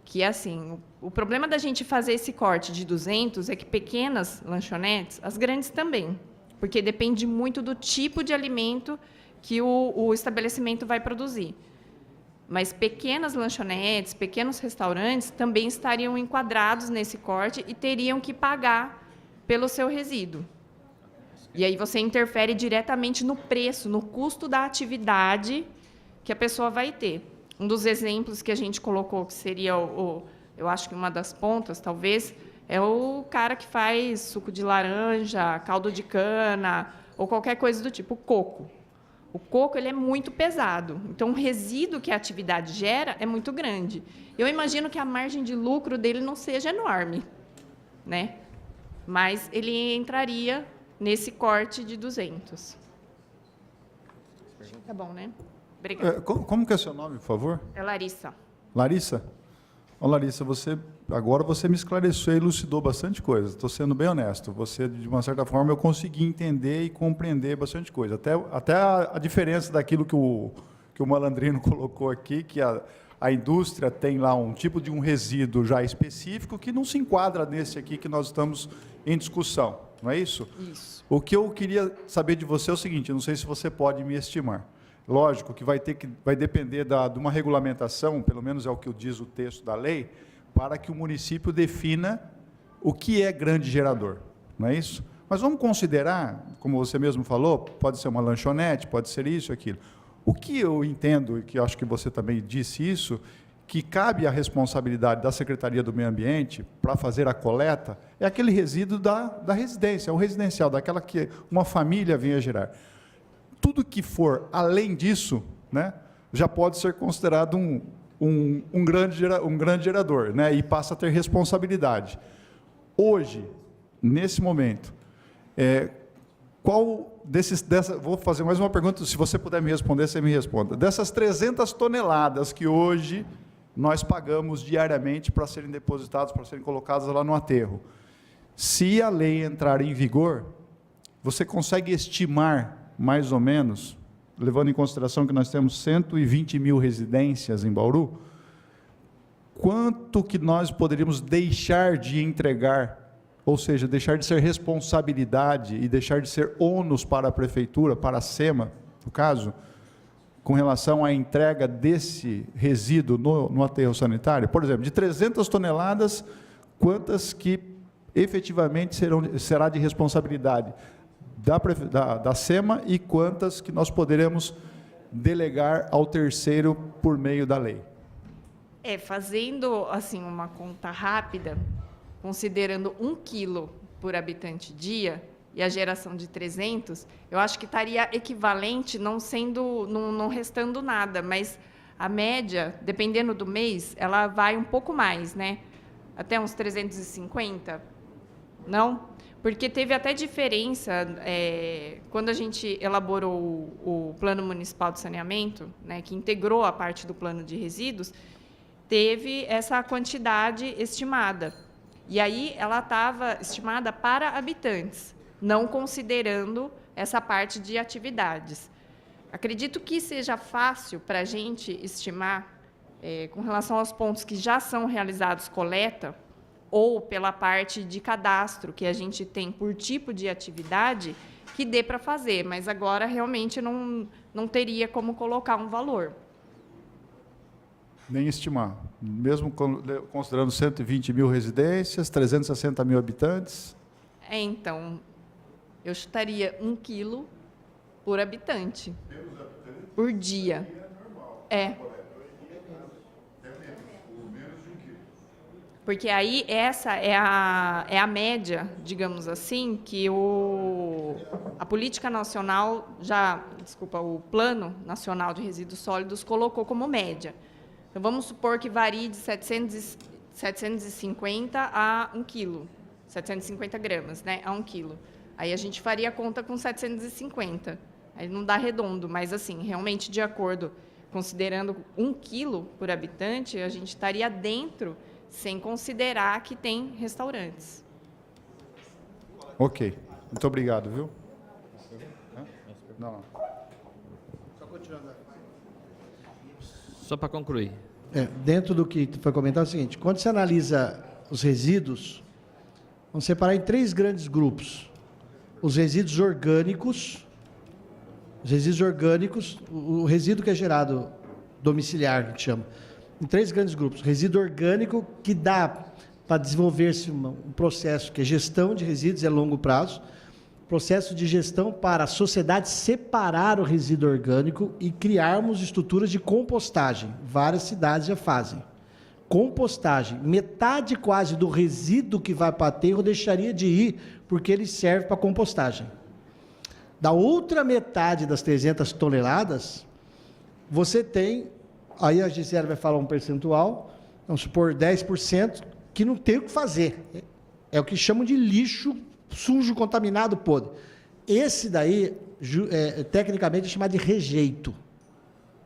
que assim, o problema da gente fazer esse corte de 200 é que pequenas lanchonetes, as grandes também, porque depende muito do tipo de alimento que o estabelecimento vai produzir. Mas pequenas lanchonetes, pequenos restaurantes também estariam enquadrados nesse corte e teriam que pagar pelo seu resíduo. E aí você interfere diretamente no preço, no custo da atividade que a pessoa vai ter. Um dos exemplos que a gente colocou, que seria, eu acho que uma das pontas, talvez, é o cara que faz suco de laranja, caldo de cana, ou qualquer coisa do tipo, o coco. O coco ele é muito pesado, então o resíduo que a atividade gera é muito grande. Eu imagino que a margem de lucro dele não seja enorme, né? Mas ele entraria nesse corte de 200. Tá bom, né? Obrigada. Como que é seu nome, por favor? É Larissa. Larissa? Ô, Larissa, agora você me esclareceu e elucidou bastante coisa. Estou sendo bem honesto. Você, de uma certa forma, eu consegui entender e compreender bastante coisa. Até a diferença daquilo que o Malandrino colocou aqui, que a indústria tem lá um tipo de um resíduo já específico que não se enquadra nesse aqui que nós estamos em discussão. Não é isso? Isso. O que eu queria saber de você é o seguinte, eu não sei se você pode me estimar. Lógico que vai depender de uma regulamentação, pelo menos é o que diz o texto da lei, para que o município defina o que é grande gerador, não é isso? Mas vamos considerar, como você mesmo falou, pode ser uma lanchonete, pode ser isso, aquilo. O que eu entendo, e que acho que você também disse isso, que cabe a responsabilidade da Secretaria do Meio Ambiente para fazer a coleta, é aquele resíduo da residência, o residencial, daquela que uma família venha gerar. Tudo que for além disso, né, já pode ser considerado um grande gerador, né, e passa a ter responsabilidade. Hoje, nesse momento, vou fazer mais uma pergunta, se você puder me responder, você me responda. Dessas 300 toneladas que hoje nós pagamos diariamente para serem depositados, para serem colocadas lá no aterro, se a lei entrar em vigor, você consegue estimar mais ou menos, levando em consideração que nós temos 120 mil residências em Bauru, quanto que nós poderíamos deixar de entregar, ou seja, deixar de ser responsabilidade e deixar de ser ônus para a prefeitura, para a SEMA, no caso, com relação à entrega desse resíduo no aterro sanitário? Por exemplo, de 300 toneladas, quantas que efetivamente será de responsabilidade da SEMA e quantas que nós poderemos delegar ao terceiro por meio da lei? Fazendo assim uma conta rápida, considerando 1 quilo por habitante dia e a geração de 300, eu acho que estaria equivalente, não restando nada, mas a média, dependendo do mês, ela vai um pouco mais, né? Até uns 350, não? Porque teve até diferença, quando a gente elaborou o Plano Municipal de Saneamento, né, que integrou a parte do plano de resíduos, teve essa quantidade estimada. E aí ela estava estimada para habitantes, não considerando essa parte de atividades. Acredito que seja fácil para a gente estimar, com relação aos pontos que já são realizados coleta, ou pela parte de cadastro que a gente tem por tipo de atividade, que dê para fazer, mas agora realmente não teria como colocar um valor. Nem estimar, mesmo considerando 120 mil residências, 360 mil habitantes? Então, eu chutaria 1 quilo por habitante, por dia. Porque aí essa é a média, digamos assim, que a Política Nacional, o Plano Nacional de Resíduos Sólidos colocou como média. Então, vamos supor que varie de 750 a 1 quilo, 750 gramas, né, a 1 quilo. Aí a gente faria a conta com 750. Aí não dá redondo, mas, assim, realmente, de acordo, considerando 1 quilo por habitante, a gente estaria dentro, sem considerar que tem restaurantes. Ok. Muito obrigado, viu? Não. Só para concluir. Dentro do que foi comentado é o seguinte, quando você analisa os resíduos, vamos separar em 3 grandes grupos. Os resíduos orgânicos, o resíduo que é gerado domiciliar, que a gente chama, em 3 grandes grupos. Resíduo orgânico, que dá para desenvolver-se um processo que é gestão de resíduos, é longo prazo, processo de gestão para a sociedade separar o resíduo orgânico e criarmos estruturas de compostagem. Várias cidades já fazem. Compostagem. Metade quase do resíduo que vai para aterro deixaria de ir, porque ele serve para compostagem. Da outra metade das 300 toneladas, você tem, aí a Gisele vai falar um percentual, vamos supor 10%, que não tem o que fazer. É o que chamam de lixo sujo, contaminado, podre. Esse daí, tecnicamente, é chamado de rejeito.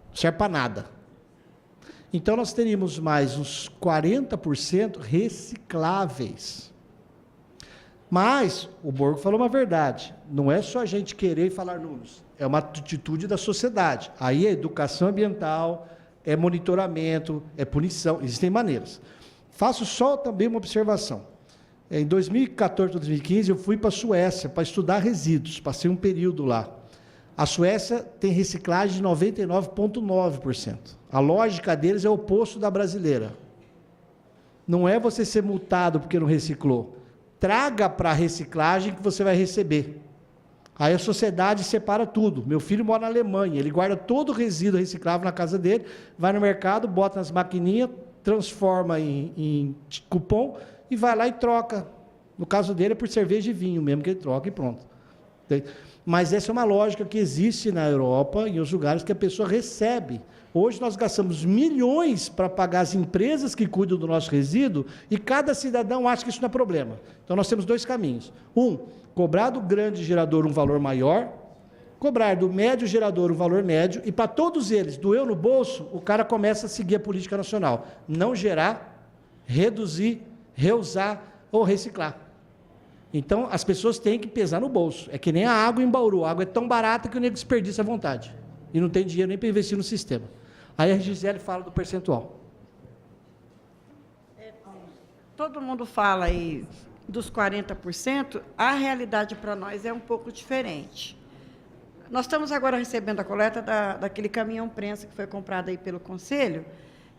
Não serve para nada. Então, nós teríamos mais uns 40% recicláveis. Mas, o Borgo falou uma verdade, não é só a gente querer e falar números, é uma atitude da sociedade. Aí é educação ambiental, é monitoramento, é punição, existem maneiras. Faço só também uma observação. Em 2014 ou 2015, eu fui para a Suécia para estudar resíduos, passei um período lá. A Suécia tem reciclagem de 99,9%. A lógica deles é o oposto da brasileira. Não é você ser multado porque não reciclou. Traga para a reciclagem que você vai receber. Aí a sociedade separa tudo. Meu filho mora na Alemanha, ele guarda todo o resíduo reciclável na casa dele, vai no mercado, bota nas maquininhas, transforma em cupom e vai lá e troca. No caso dele é por cerveja e vinho mesmo que ele troca e pronto. Mas essa é uma lógica que existe na Europa e em outros lugares que a pessoa recebe. Hoje nós gastamos milhões para pagar as empresas que cuidam do nosso resíduo e cada cidadão acha que isso não é problema. Então nós temos 2 caminhos. Cobrar do grande gerador um valor maior, cobrar do médio gerador um valor médio e para todos eles, doeu no bolso, o cara começa a seguir a política nacional. Não gerar, reduzir, reusar ou reciclar. Então, as pessoas têm que pesar no bolso. É que nem a água em Bauru. A água é tão barata que o nego desperdiça à vontade. E não tem dinheiro nem para investir no sistema. Aí a Gisele fala do percentual. todo mundo fala aí dos 40%, a realidade para nós é um pouco diferente. Nós estamos agora recebendo a coleta daquele caminhão prensa que foi comprado aí pelo Conselho,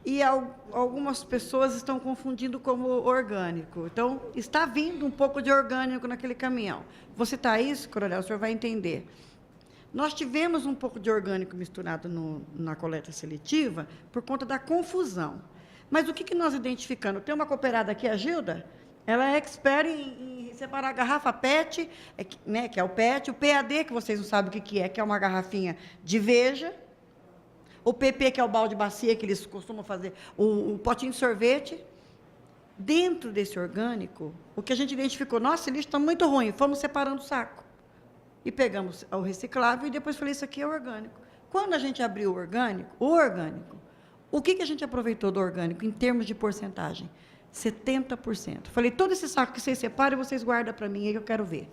e algumas pessoas estão confundindo como orgânico. Então, está vindo um pouco de orgânico naquele caminhão. Vou citar isso, coronel, o senhor vai entender. Nós tivemos um pouco de orgânico misturado na coleta seletiva por conta da confusão. Mas o que nós identificamos? Tem uma cooperada aqui, a Gilda, ela é expert em separar a garrafa PET, né, que é o PET, o PAD, que vocês não sabem o que é, que é uma garrafinha de Veja, o PP, que é o balde bacia, que eles costumam fazer, o potinho de sorvete. Dentro desse orgânico, o que a gente identificou, nossa, esse lixo está muito ruim, fomos separando o saco. E pegamos o reciclável e depois falei, isso aqui é orgânico. Quando a gente abriu o orgânico, o que a gente aproveitou do orgânico em termos de porcentagem? 70%. Falei, todo esse saco que vocês separam, vocês guardam para mim, aí eu quero ver.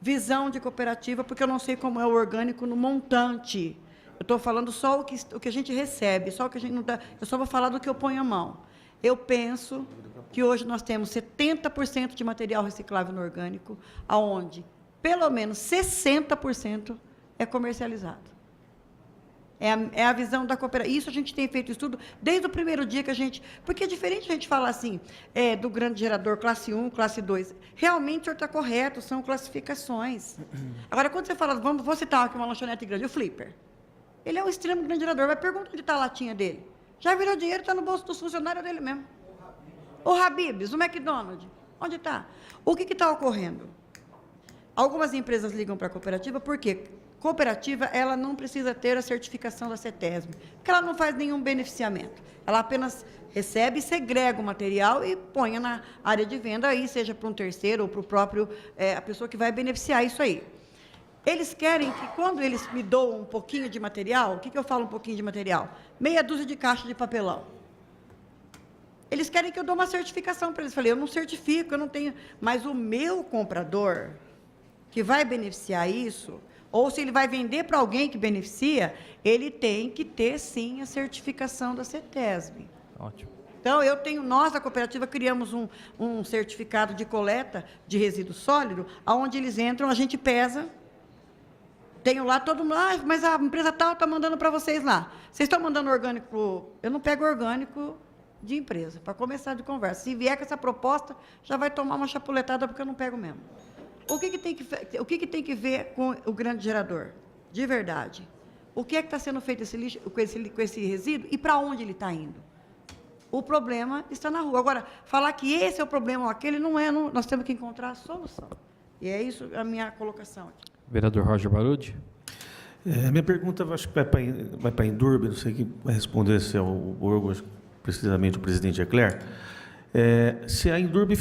Visão de cooperativa, porque eu não sei como é o orgânico no montante. Eu estou falando só o que a gente recebe, só o que a gente não dá. Eu só vou falar do que eu ponho a mão. Eu penso que hoje nós temos 70% de material reciclável no orgânico, aonde pelo menos 60% é comercializado. É a visão da cooperativa. Isso a gente tem feito estudo desde o primeiro dia que a gente... Porque é diferente a gente falar assim, do grande gerador, classe 1, classe 2. Realmente o senhor está correto, são classificações. Agora, quando você fala, vou citar aqui uma lanchonete grande, o Flipper. Ele é um extremo grande gerador. Vai perguntar onde está a latinha dele. Já virou dinheiro, está no bolso dos funcionários dele mesmo. O Habib's, o McDonald's. Onde está? O que está ocorrendo? Algumas empresas ligam para a cooperativa, por quê? Cooperativa, ela não precisa ter a certificação da CETESB, porque ela não faz nenhum beneficiamento. Ela apenas recebe, segrega o material e põe na área de venda, aí, seja para um terceiro ou para o próprio, a pessoa que vai beneficiar isso aí. Eles querem que, quando eles me doam um pouquinho de material, o que eu falo um pouquinho de material? Meia dúzia de caixa de papelão. Eles querem que eu dou uma certificação para eles. Falei, eu não certifico, eu não tenho... Mas o meu comprador, que vai beneficiar isso, ou se ele vai vender para alguém que beneficia, ele tem que ter, sim, a certificação da CETESB. Ótimo. Então, nós, da cooperativa, criamos um certificado de coleta de resíduo sólido, onde eles entram, a gente pesa... Tenho lá todo mundo, mas a empresa tal está mandando para vocês lá. Vocês estão mandando orgânico? Eu não pego orgânico de empresa, para começar de conversa. Se vier com essa proposta, já vai tomar uma chapuletada, porque eu não pego mesmo. O que tem que ver com o grande gerador? De verdade. O que é que está sendo feito esse lixo, com esse resíduo e para onde ele está indo? O problema está na rua. Agora, falar que esse é o problema ou aquele, não é. Nós temos que encontrar a solução. E é isso a minha colocação aqui. Vereador Roger Baruch. Minha pergunta, acho que vai para a Indurb, não sei quem vai responder, se é o órgão, precisamente o presidente Eclair. Se a Indurb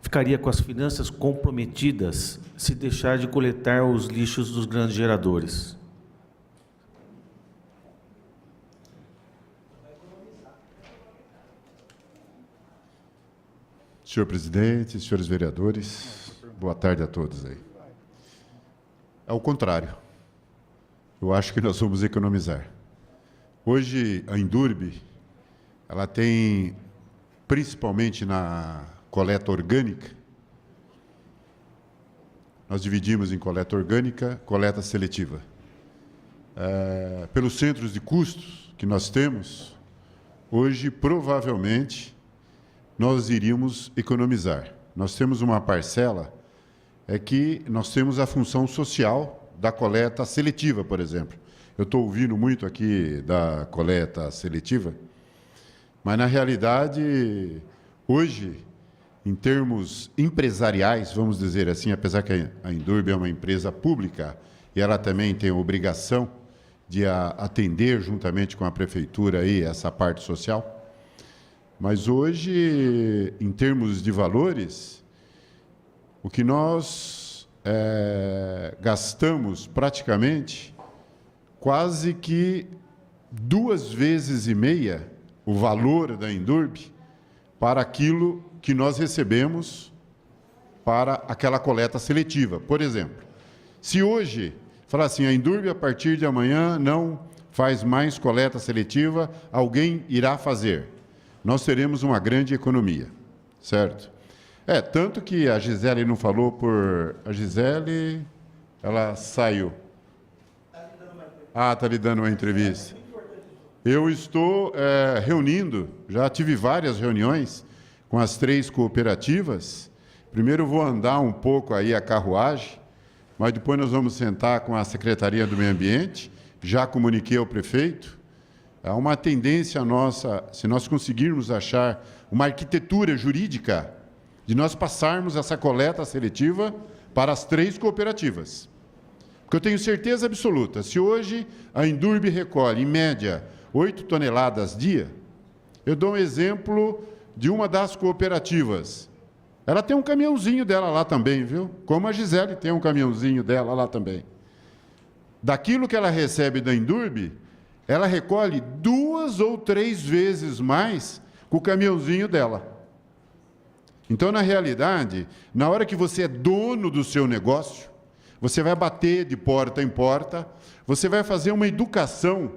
ficaria com as finanças comprometidas se deixar de coletar os lixos dos grandes geradores? Senhor presidente, senhores vereadores, boa tarde a todos aí. Ao contrário, eu acho que nós vamos economizar. Hoje, a Indurb, ela tem, principalmente na coleta orgânica, nós dividimos em coleta orgânica, coleta seletiva. Pelos centros de custos que nós temos, hoje, provavelmente, nós iríamos economizar. Nós temos uma parcela, que nós temos a função social da coleta seletiva, por exemplo. Eu estou ouvindo muito aqui da coleta seletiva, mas, na realidade, hoje, em termos empresariais, vamos dizer assim, apesar que a Indurb é uma empresa pública e ela também tem a obrigação de atender, juntamente com a prefeitura, aí, essa parte social, mas hoje, em termos de valores, o que nós gastamos praticamente quase que 2,5 vezes o valor da Indurb para aquilo que nós recebemos para aquela coleta seletiva. Por exemplo, se hoje, falar assim, a Indurb a partir de amanhã não faz mais coleta seletiva, alguém irá fazer. nós teremos uma grande economia, certo? Tanto que a Gisele não falou por... A Gisele, ela saiu. Está lhe dando uma entrevista. Eu estou reunindo, já tive várias reuniões com as 3 cooperativas. Primeiro eu vou andar um pouco aí a carruagem, mas depois nós vamos sentar com a Secretaria do Meio Ambiente. Já comuniquei ao prefeito. Há uma tendência nossa, se nós conseguirmos achar uma arquitetura jurídica, de nós passarmos essa coleta seletiva para as 3 cooperativas. Porque eu tenho certeza absoluta, se hoje a Indurb recolhe, em média, 8 toneladas dia, eu dou um exemplo de uma das cooperativas. Ela tem um caminhãozinho dela lá também, viu? Como a Gisele tem um caminhãozinho dela lá também. Daquilo que ela recebe da Indurb, ela recolhe 2 ou 3 vezes mais com o caminhãozinho dela. Então, na realidade, na hora que você é dono do seu negócio, você vai bater de porta em porta, você vai fazer uma educação,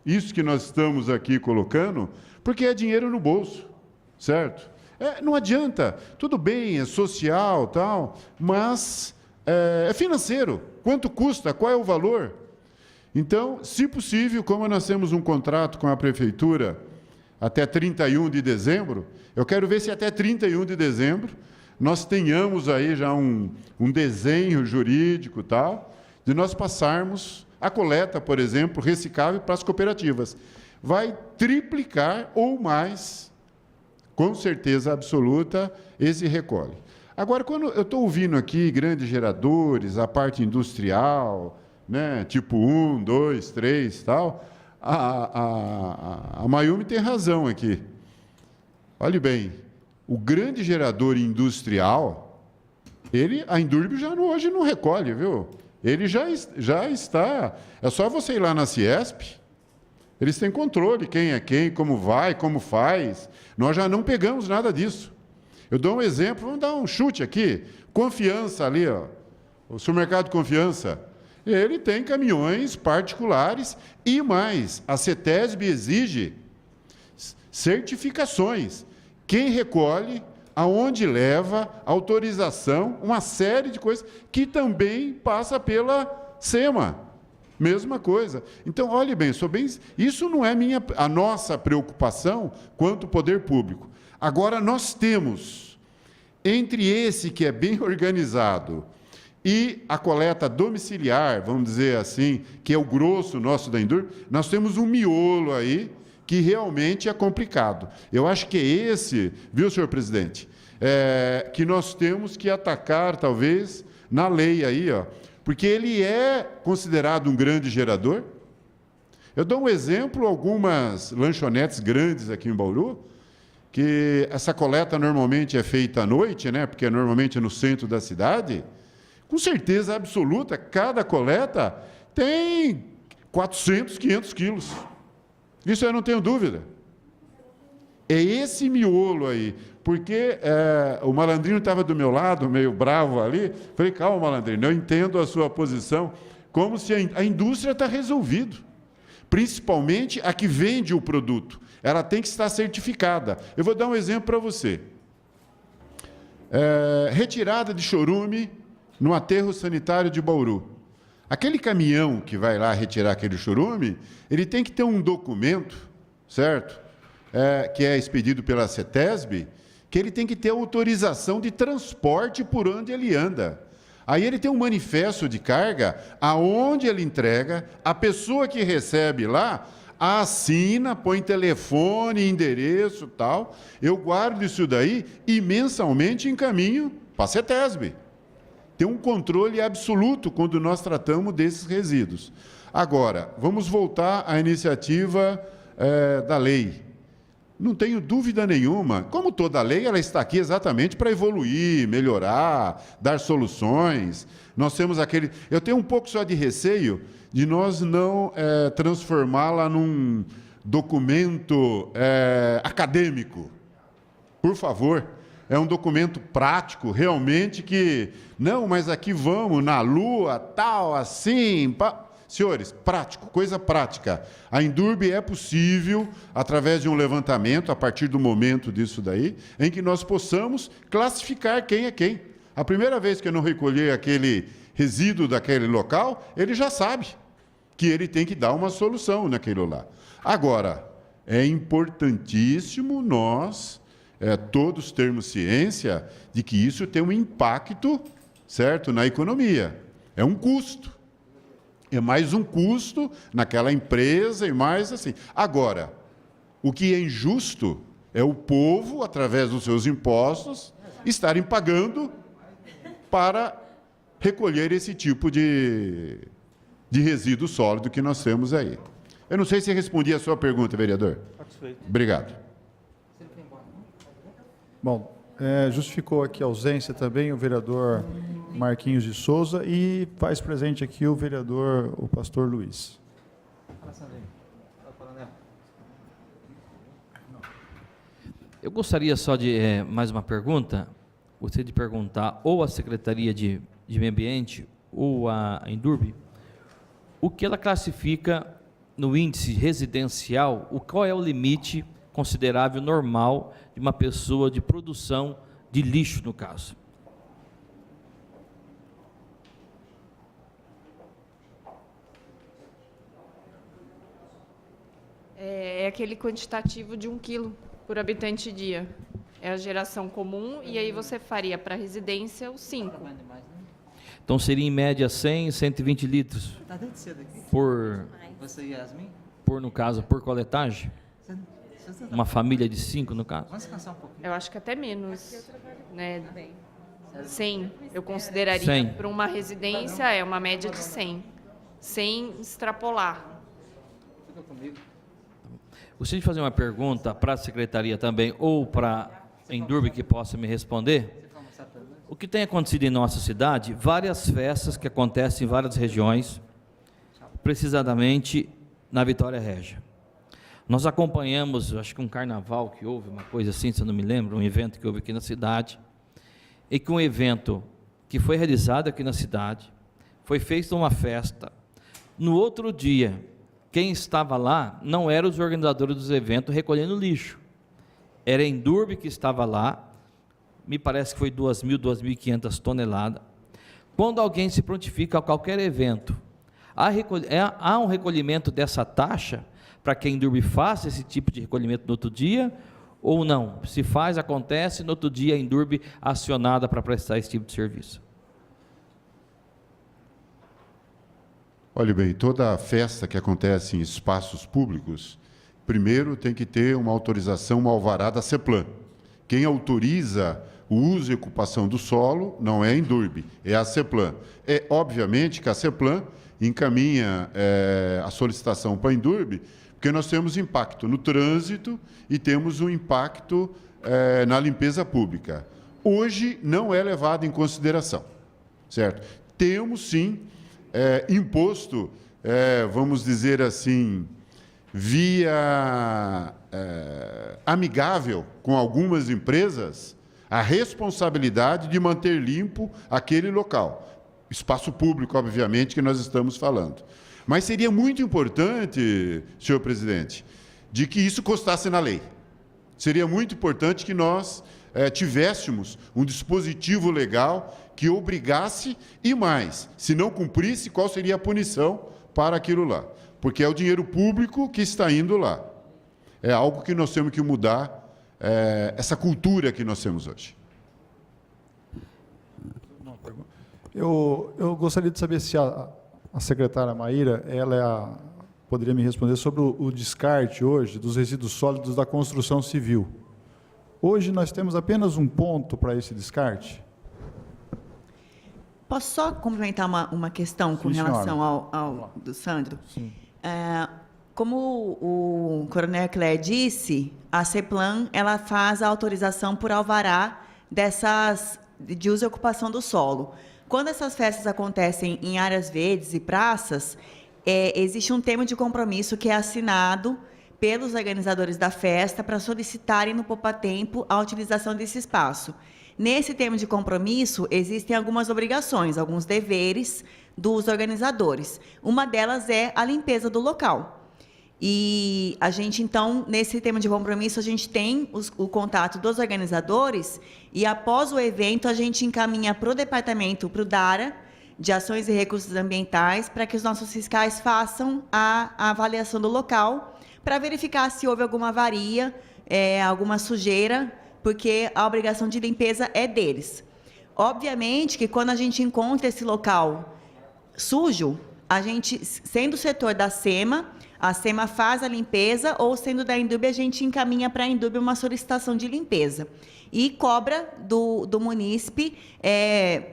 isso que nós estamos aqui colocando, porque é dinheiro no bolso, certo? Não adianta, tudo bem, é social, tal, mas é financeiro. Quanto custa? Qual é o valor? Então, se possível, como nós temos um contrato com a Prefeitura até 31 de dezembro, eu quero ver se até 31 de dezembro nós tenhamos aí já um desenho jurídico tal, de nós passarmos a coleta, por exemplo, reciclável para as cooperativas. Vai triplicar ou mais, com certeza absoluta, esse recolhe. Agora, quando eu estou ouvindo aqui grandes geradores, a parte industrial, né, tipo 1, 2, 3, tal, a Mayumi tem razão aqui. Olhe bem, o grande gerador industrial, a Indurb já hoje não recolhe, viu? Ele já está... É só você ir lá na Ciesp, eles têm controle, quem é quem, como vai, como faz. Nós já não pegamos nada disso. Eu dou um exemplo, vamos dar um chute aqui. Confiança ali, ó, o supermercado Confiança. Ele tem caminhões particulares e mais, a CETESB exige certificações. Quem recolhe, aonde leva, autorização, uma série de coisas que também passa pela SEMA. Mesma coisa. Então, olhe bem, isso não é a nossa preocupação quanto poder público. Agora, nós temos, entre esse que é bem organizado e a coleta domiciliar, vamos dizer assim, que é o grosso nosso da Indurb, nós temos um miolo aí que realmente é complicado. Eu acho que é esse, viu, senhor presidente, que nós temos que atacar, talvez, na lei aí, ó, porque ele é considerado um grande gerador. Eu dou um exemplo, algumas lanchonetes grandes aqui em Bauru, que essa coleta normalmente é feita à noite, né, porque é normalmente no centro da cidade, com certeza absoluta, cada coleta tem 400, 500 quilos. Isso eu não tenho dúvida. É esse miolo aí, porque o Malandrino estava do meu lado, meio bravo ali. Falei, calma, Malandrino, eu entendo a sua posição, como se a indústria está resolvido. Principalmente a que vende o produto. Ela tem que estar certificada. Eu vou dar um exemplo para você. Retirada de chorume no aterro sanitário de Bauru. Aquele caminhão que vai lá retirar aquele chorume, ele tem que ter um documento, certo? Que é expedido pela CETESB, que ele tem que ter autorização de transporte por onde ele anda. Aí ele tem um manifesto de carga, aonde ele entrega, a pessoa que recebe lá, assina, põe telefone, endereço e tal. Eu guardo isso daí e mensalmente encaminho para a CETESB. Tem um controle absoluto quando nós tratamos desses resíduos. Agora, vamos voltar à iniciativa da lei. Não tenho dúvida nenhuma, como toda lei, ela está aqui exatamente para evoluir, melhorar, dar soluções. Nós temos aquele... Eu tenho um pouco só de receio de nós não transformá-la num documento acadêmico. Por favor. É um documento prático, realmente, que... Não, mas aqui vamos, na Lua, tal, assim... Senhores, prático, coisa prática. A Indurb é possível, através de um levantamento, a partir do momento disso daí, em que nós possamos classificar quem é quem. A primeira vez que eu não recolher aquele resíduo daquele local, ele já sabe que ele tem que dar uma solução naquilo lá. Agora, é importantíssimo nós, todos termos ciência de que isso tem um impacto, certo, na economia. É um custo. É mais um custo naquela empresa e mais assim. Agora, o que é injusto é o povo, através dos seus impostos, estarem pagando para recolher esse tipo de resíduo sólido que nós temos aí. Eu não sei se respondi a sua pergunta, vereador. Obrigado. Bom, justificou aqui a ausência também o vereador Marquinhos de Souza e faz presente aqui o vereador, o pastor Luiz. Eu gostaria só de mais uma pergunta. Gostaria de perguntar ou à Secretaria de Meio Ambiente ou à Indurb o que ela classifica no índice residencial, qual é o limite considerável normal de uma pessoa de produção de lixo, no caso. É aquele quantitativo de 1 quilo por habitante dia. É a geração comum, e aí você faria para residência os 5. Então seria em média 100, 120 litros por no caso, por coletagem? Uma família de 5, no caso? Eu acho que até menos, né? 100, eu consideraria 100. para uma residência é uma média de 100, sem extrapolar. Gostaria de fazer uma pergunta para a secretaria também, ou para a Indurb que possa me responder. O que tem acontecido em nossa cidade, várias festas que acontecem em várias regiões, precisamente na Vitória Régia. Nós acompanhamos, acho que um carnaval que houve, uma coisa assim, se eu não me lembro, um evento que houve aqui na cidade, e que um evento que foi realizado aqui na cidade, foi feita uma festa. No outro dia, quem estava lá não eram os organizadores dos eventos recolhendo lixo, era a Indurb que estava lá, me parece que foi 2.000, 2.500 toneladas. Quando alguém se prontifica a qualquer evento, há um recolhimento dessa taxa para que a Indurb faça esse tipo de recolhimento no outro dia, ou não? Se faz, acontece, no outro dia a Indurb acionada para prestar esse tipo de serviço. Olha bem, toda festa que acontece em espaços públicos, primeiro tem que ter uma autorização, uma alvará da CEPLAN. Quem autoriza o uso e ocupação do solo não é a Indurb, é a CEPLAN. É obviamente que a CEPLAN encaminha a solicitação para a Indurb, porque nós temos impacto no trânsito e temos um impacto na limpeza pública. Hoje não é levado em consideração, certo? Temos sim imposto, vamos dizer assim, via amigável com algumas empresas, a responsabilidade de manter limpo aquele local. Espaço público, obviamente, que nós estamos falando. Mas seria muito importante, senhor presidente, de que isso constasse na lei. Seria muito importante que nós tivéssemos um dispositivo legal que obrigasse, e mais, se não cumprisse, qual seria a punição para aquilo lá. Porque é o dinheiro público que está indo lá. É algo que nós temos que mudar, essa cultura que nós temos hoje. Eu gostaria de saber se a secretária Maíra, poderia me responder sobre o descarte hoje dos resíduos sólidos da construção civil. Hoje nós temos apenas um ponto para esse descarte? Posso só complementar uma questão com relação ao do Sandro? Sim. Como o coronel Ecler disse, a CEPLAN ela faz a autorização por alvará de uso e ocupação do solo. Quando essas festas acontecem em áreas verdes e praças, existe um termo de compromisso que é assinado pelos organizadores da festa para solicitarem no poupatempo a utilização desse espaço. Nesse termo de compromisso, existem algumas obrigações, alguns deveres dos organizadores. Uma delas é a limpeza do local. E a gente, então, nesse termo de compromisso, a gente tem o contato dos organizadores e, após o evento, a gente encaminha para o departamento, para o DARA, de Ações e Recursos Ambientais, para que os nossos fiscais façam a avaliação do local, para verificar se houve alguma avaria, alguma sujeira, porque a obrigação de limpeza é deles. Obviamente que quando a gente encontra esse local sujo, a gente, sendo o setor da SEMA, a SEMA faz a limpeza, ou sendo da Indub, a gente encaminha para a Indub uma solicitação de limpeza. E cobra do munícipe,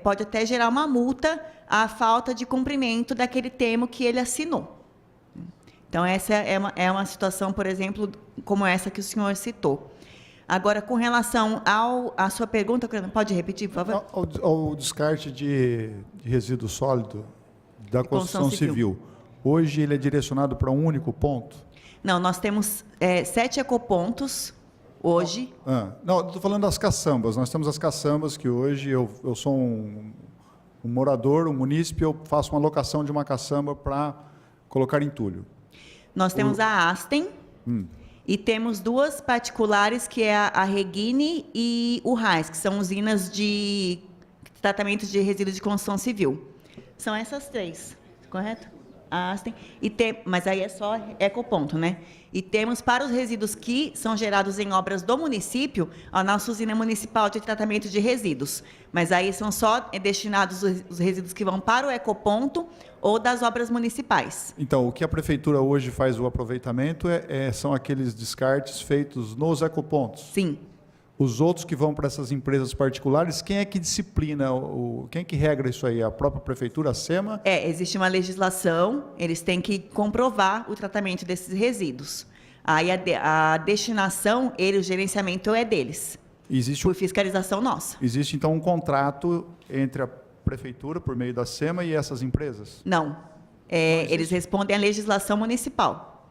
pode até gerar uma multa, a falta de cumprimento daquele termo que ele assinou. Então, essa é uma situação, por exemplo, como essa que o senhor citou. Agora, com relação à sua pergunta, pode repetir, por favor? Ao descarte de resíduo sólido da construção civil, hoje ele é direcionado para um único ponto? Não, nós temos 7 ecopontos hoje. Não, estou falando das caçambas. Nós temos as caçambas que hoje eu sou um morador, um munícipe, eu faço uma locação de uma caçamba para colocar entulho. Nós temos a Astem e temos 2 particulares, que é a Regine e o RAIS, que são usinas de tratamento de resíduos de construção civil. São essas 3, correto? A Astem. Mas aí é só ecoponto, né? E temos, para os resíduos que são gerados em obras do município, a nossa usina municipal de tratamento de resíduos. Mas aí são só destinados os resíduos que vão para o ecoponto ou das obras municipais. Então, o que a prefeitura hoje faz o aproveitamento são aqueles descartes feitos nos ecopontos? Sim. Os outros que vão para essas empresas particulares, quem é que disciplina, quem é que regra isso aí? A própria prefeitura, a SEMA? Existe uma legislação, eles têm que comprovar o tratamento desses resíduos. Aí a destinação, o gerenciamento é deles, por fiscalização nossa. Existe, então, um contrato entre a prefeitura, por meio da SEMA, e essas empresas? Não. Eles respondem à legislação municipal.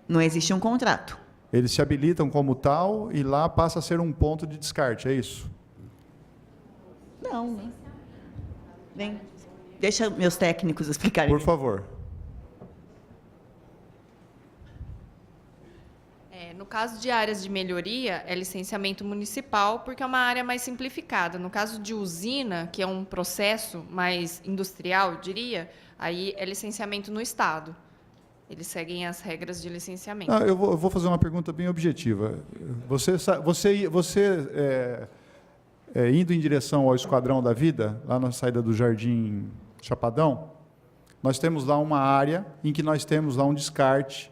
Não existe um contrato. Eles se habilitam como tal e lá passa a ser um ponto de descarte, é isso? Não. Vem. Deixa meus técnicos explicarem. Por favor. No caso de áreas de melhoria, é licenciamento municipal, porque é uma área mais simplificada. No caso de usina, que é um processo mais industrial, eu diria, aí é licenciamento no Estado. Eles seguem as regras de licenciamento. Eu vou fazer uma pergunta bem objetiva. Você indo em direção ao Esquadrão da Vida, lá na saída do Jardim Chapadão, nós temos lá uma área em que nós temos lá um descarte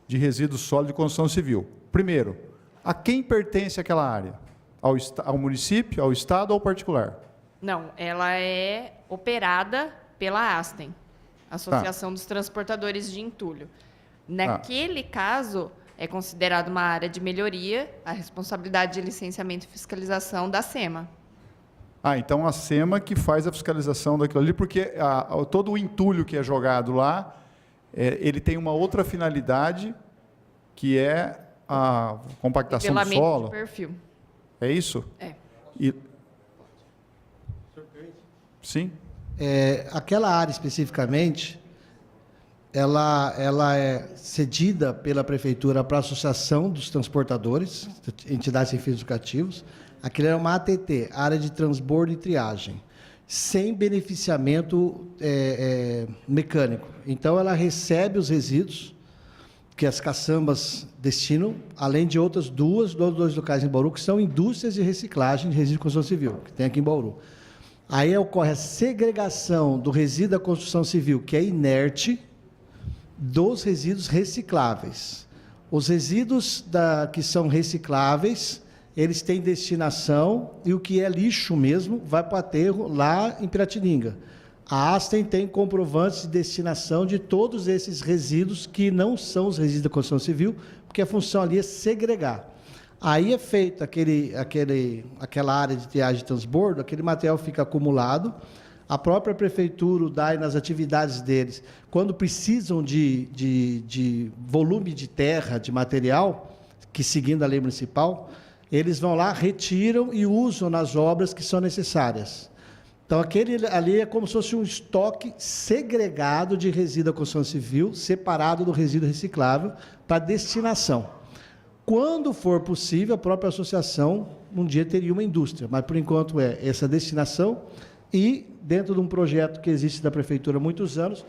de resíduos sólidos de construção civil. Primeiro, a quem pertence aquela área? Ao município, ao Estado ou ao particular? Não, ela é operada pela Astem, Associação dos Transportadores de Entulho. Naquele caso, é considerado uma área de melhoria, a responsabilidade de licenciamento e fiscalização da SEMA. Então a SEMA que faz a fiscalização daquilo ali, porque todo o entulho que é jogado lá, ele tem uma outra finalidade, que é a compactação do solo. De perfil. É isso? Sim? Aquela área especificamente, ela é cedida pela prefeitura para a Associação dos Transportadores, entidades sem fins lucrativos. Aquilo é uma ATT, área de transbordo e triagem, sem beneficiamento mecânico. Então, ela recebe os resíduos que as caçambas destinam, além de outras dois locais em Bauru, que são indústrias de reciclagem de resíduos de construção civil, que tem aqui em Bauru. Aí ocorre a segregação do resíduo da construção civil, que é inerte, dos resíduos recicláveis. Os resíduos que são recicláveis, eles têm destinação, e o que é lixo mesmo vai para o aterro lá em Piratininga. A Astem tem comprovantes de destinação de todos esses resíduos que não são os resíduos da construção civil, porque a função ali é segregar. Aí é feito aquela área de triagem e transbordo, aquele material fica acumulado, a própria prefeitura, o DAI, nas atividades deles, quando precisam de volume de terra, de material, que seguindo a lei municipal, eles vão lá, retiram e usam nas obras que são necessárias. Então, aquele ali é como se fosse um estoque segregado de resíduo da construção civil, separado do resíduo reciclável, para destinação. Quando for possível, a própria associação, um dia teria uma indústria, mas, por enquanto, é essa destinação e, dentro de um projeto que existe da Prefeitura há muitos anos,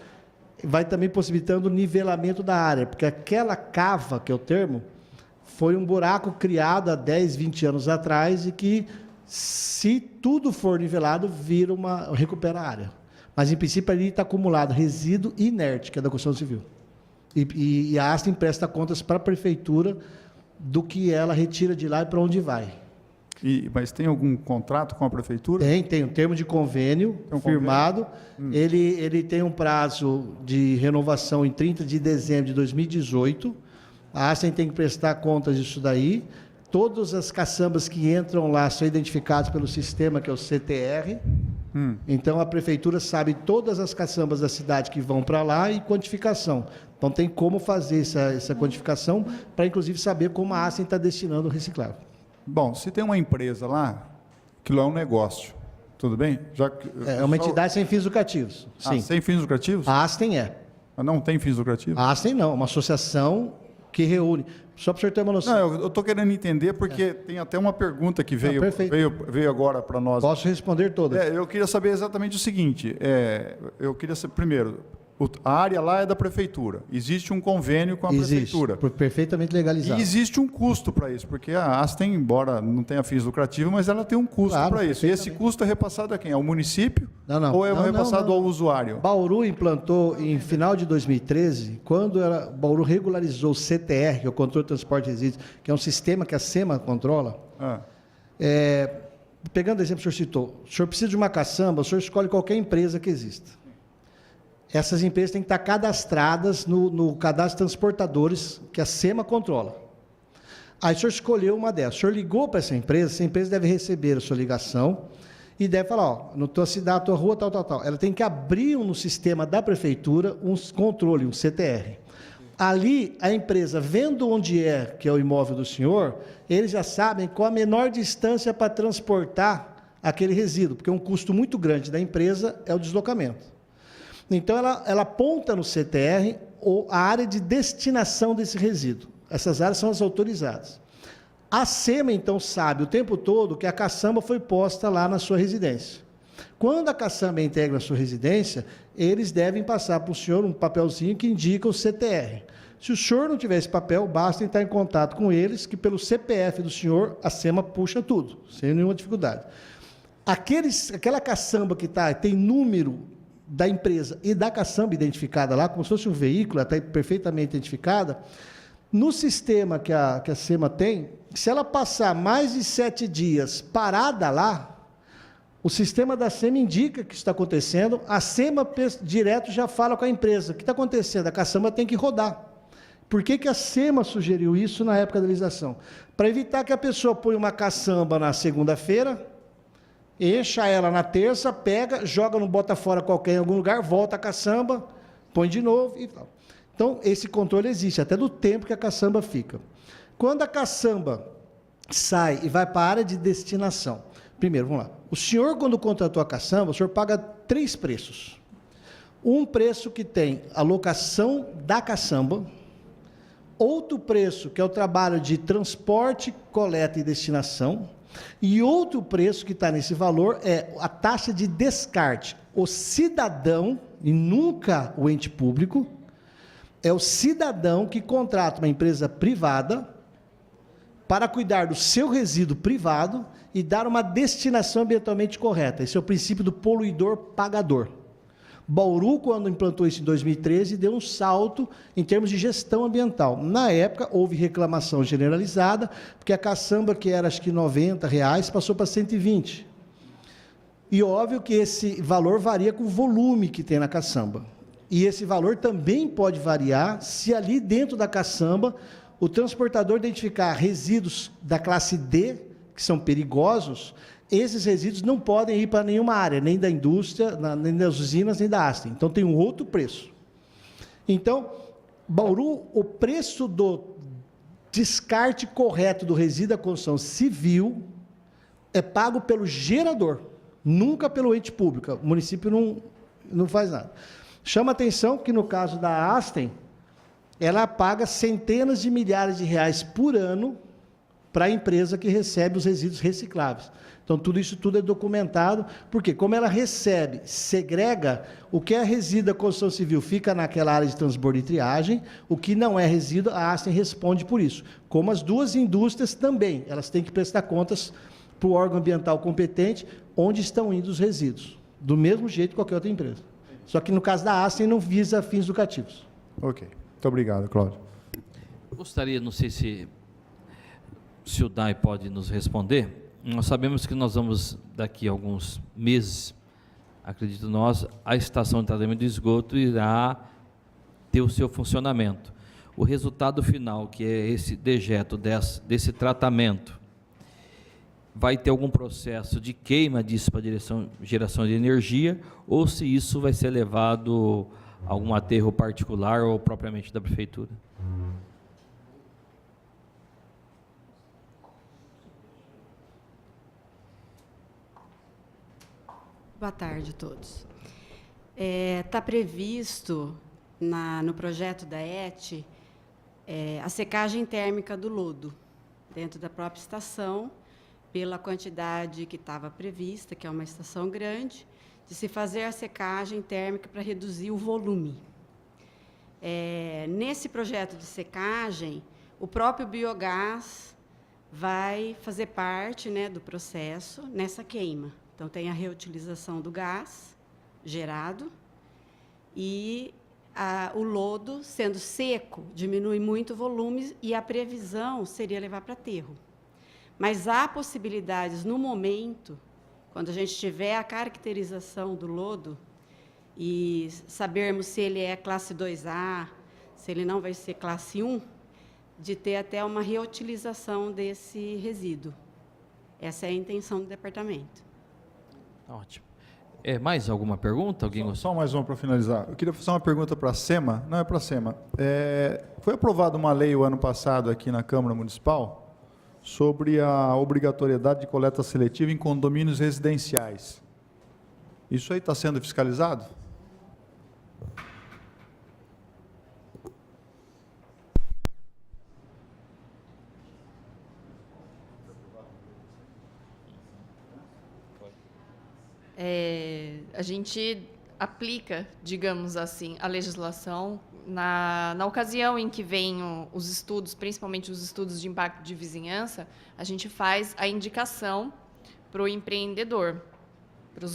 vai também possibilitando o nivelamento da área, porque aquela cava, que é o termo, foi um buraco criado há 10, 20 anos atrás e que, se tudo for nivelado, recupera a área. Mas, em princípio, ali está acumulado resíduo inerte, que é da construção civil. E a Astem presta contas para a Prefeitura do que ela retira de lá e para onde vai. Mas tem algum contrato com a Prefeitura? Tem um termo de convênio firmado. Ele tem um prazo de renovação em 30 de dezembro de 2018. A Astem tem que prestar contas disso daí. Todas as caçambas que entram lá são identificadas pelo sistema, que é o CTR. Então, a Prefeitura sabe todas as caçambas da cidade que vão para lá e quantificação. Então, tem como fazer essa quantificação para, inclusive, saber como a Astem está destinando o reciclável. Bom, se tem uma empresa lá, aquilo é um negócio, tudo bem? É uma entidade sem fins lucrativos. Sim. Sem fins lucrativos? A Astem é. Não tem fins lucrativos? A Astem não, uma associação que reúne. Só para o senhor ter uma noção. Não, eu estou querendo entender, porque tem até uma pergunta que veio agora para nós. Posso responder todas. Eu queria saber exatamente o seguinte, eu queria saber, primeiro, a área lá é da Prefeitura, existe um convênio com a Prefeitura. Perfeitamente legalizado. E existe um custo para isso, porque a Astem, embora não tenha fins lucrativos, mas ela tem um custo para isso. E esse custo é repassado a quem? Ao município? Não. Ou é repassado ao usuário? Bauru implantou, em final de 2013, quando Bauru regularizou o CTR, que é o Controle de Transporte de Resíduos, que é um sistema que a SEMA controla. Pegando o exemplo que o senhor citou, o senhor precisa de uma caçamba, o senhor escolhe qualquer empresa que exista. Essas empresas têm que estar cadastradas no cadastro de transportadores que a SEMA controla. Aí o senhor escolheu uma dessas. O senhor ligou para essa empresa deve receber a sua ligação e deve falar, na tua cidade, tua rua, tal. Ela tem que abrir no sistema da Prefeitura um controle, um CTR. Ali, a empresa, vendo onde que é o imóvel do senhor, eles já sabem qual a menor distância para transportar aquele resíduo, porque um custo muito grande da empresa é o deslocamento. Então, ela aponta no CTR a área de destinação desse resíduo. Essas áreas são as autorizadas. A SEMA, então, sabe o tempo todo que a caçamba foi posta lá na sua residência. Quando a caçamba é entregue na sua residência, eles devem passar para o senhor um papelzinho que indica o CTR. Se o senhor não tiver esse papel, basta entrar em contato com eles, que pelo CPF do senhor, a SEMA puxa tudo, sem nenhuma dificuldade. Aquela caçamba que tem número da empresa e da caçamba identificada lá, como se fosse um veículo, ela está perfeitamente identificada, no sistema que a SEMA tem, se ela passar mais de 7 dias parada lá, o sistema da SEMA indica que isso está acontecendo, a SEMA direto já fala com a empresa, o que está acontecendo? A caçamba tem que rodar. Por que a SEMA sugeriu isso na época da legislação? Para evitar que a pessoa ponha uma caçamba na segunda-feira, encha ela na terça, pega, joga no bota-fora qualquer em algum lugar, volta a caçamba, põe de novo e tal. Então, esse controle existe, até do tempo que a caçamba fica. Quando a caçamba sai e vai para a área de destinação, primeiro, vamos lá. O senhor, quando contratou a caçamba, o senhor paga 3 preços. Um preço que tem a locação da caçamba, outro preço que é o trabalho de transporte, coleta e destinação, e outro preço que está nesse valor é a taxa de descarte. O cidadão, e nunca o ente público, é o cidadão que contrata uma empresa privada para cuidar do seu resíduo privado e dar uma destinação ambientalmente correta. Esse é o princípio do poluidor-pagador. Bauru, quando implantou isso em 2013, deu um salto em termos de gestão ambiental. Na época, houve reclamação generalizada, porque a caçamba, que era acho que R$90, passou para 120. E óbvio que esse valor varia com o volume que tem na caçamba. E esse valor também pode variar se ali dentro da caçamba o transportador identificar resíduos da classe D, que são perigosos. Esses resíduos não podem ir para nenhuma área, nem da indústria, nem das usinas, nem da Astem. Então, tem um outro preço. Então, Bauru, o preço descarte correto do resíduo da construção civil é pago pelo gerador, nunca pelo ente público. O município não faz nada. Chama atenção que, no caso da Astem, ela paga centenas de milhares de reais por ano para a empresa que recebe os resíduos recicláveis. Então, isso tudo é documentado, porque como ela recebe, segrega, o que é resíduo da construção civil fica naquela área de transbordo e triagem, o que não é resíduo, a Astem responde por isso. Como as duas indústrias também, elas têm que prestar contas para o órgão ambiental competente, onde estão indo os resíduos, do mesmo jeito que qualquer outra empresa. Só que no caso da Astem não visa fins lucrativos. Ok. Muito obrigado, Cláudio. Gostaria, não sei se o DAI pode nos responder. Nós sabemos que nós vamos, daqui a alguns meses, acredito nós, a estação de tratamento de esgoto irá ter o seu funcionamento. O resultado final, que é esse dejeto desse tratamento, vai ter algum processo de queima disso para geração de energia, ou se isso vai ser levado a algum aterro particular ou propriamente da prefeitura? Boa tarde a todos. Está previsto no projeto da ET a secagem térmica do lodo dentro da própria estação, pela quantidade que estava prevista, que é uma estação grande, de se fazer a secagem térmica para reduzir o volume. Nesse projeto de secagem, o próprio biogás vai fazer parte, né, do processo nessa queima. Então, tem a reutilização do gás gerado e o lodo, sendo seco, diminui muito o volume e a previsão seria levar para aterro. Mas há possibilidades, no momento, quando a gente tiver a caracterização do lodo e sabermos se ele é classe 2A, se ele não vai ser classe 1, de ter até uma reutilização desse resíduo. Essa é a intenção do departamento. Ótimo. Mais alguma pergunta? Alguém Só mais uma para finalizar. Eu queria fazer uma pergunta para a SEMA. Não é para a SEMA. Foi aprovada uma lei o ano passado aqui na Câmara Municipal sobre a obrigatoriedade de coleta seletiva em condomínios residenciais. Isso aí está sendo fiscalizado? A gente aplica, digamos assim, a legislação na ocasião em que vêm os estudos, principalmente os estudos de impacto de vizinhança, a gente faz a indicação para o empreendedor, para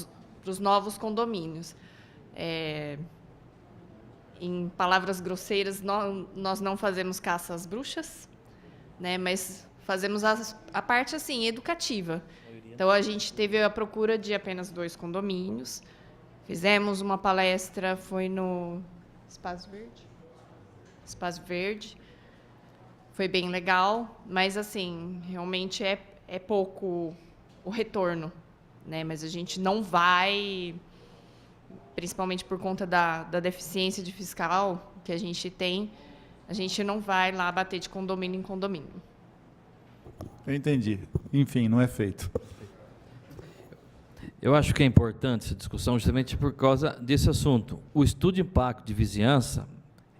os novos condomínios. Em palavras grosseiras, nós não fazemos caça às bruxas, né, mas fazemos a parte assim, educativa. Então, a gente teve a procura de apenas 2 condomínios, fizemos uma palestra, foi no Espaço Verde, foi bem legal, mas, assim, realmente é pouco o retorno, né? Mas a gente não vai, principalmente por conta da deficiência de fiscal que a gente tem, a gente não vai lá bater de condomínio em condomínio. Eu entendi. Enfim, não é feito. Eu acho que é importante essa discussão justamente por causa desse assunto. O estudo de impacto de vizinhança,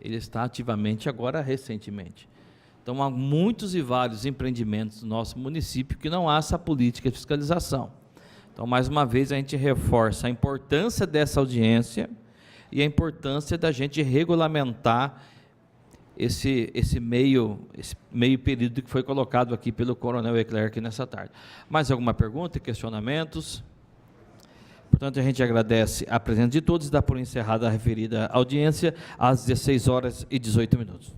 ele está ativamente agora recentemente. Então, há muitos e vários empreendimentos do nosso município que não há essa política de fiscalização. Então, mais uma vez, a gente reforça a importância dessa audiência e a importância da gente regulamentar esse meio período que foi colocado aqui pelo Coronel Eclerc nessa tarde. Mais alguma pergunta, questionamentos? Portanto, a gente agradece a presença de todos e dá por encerrada a referida audiência às 16h18.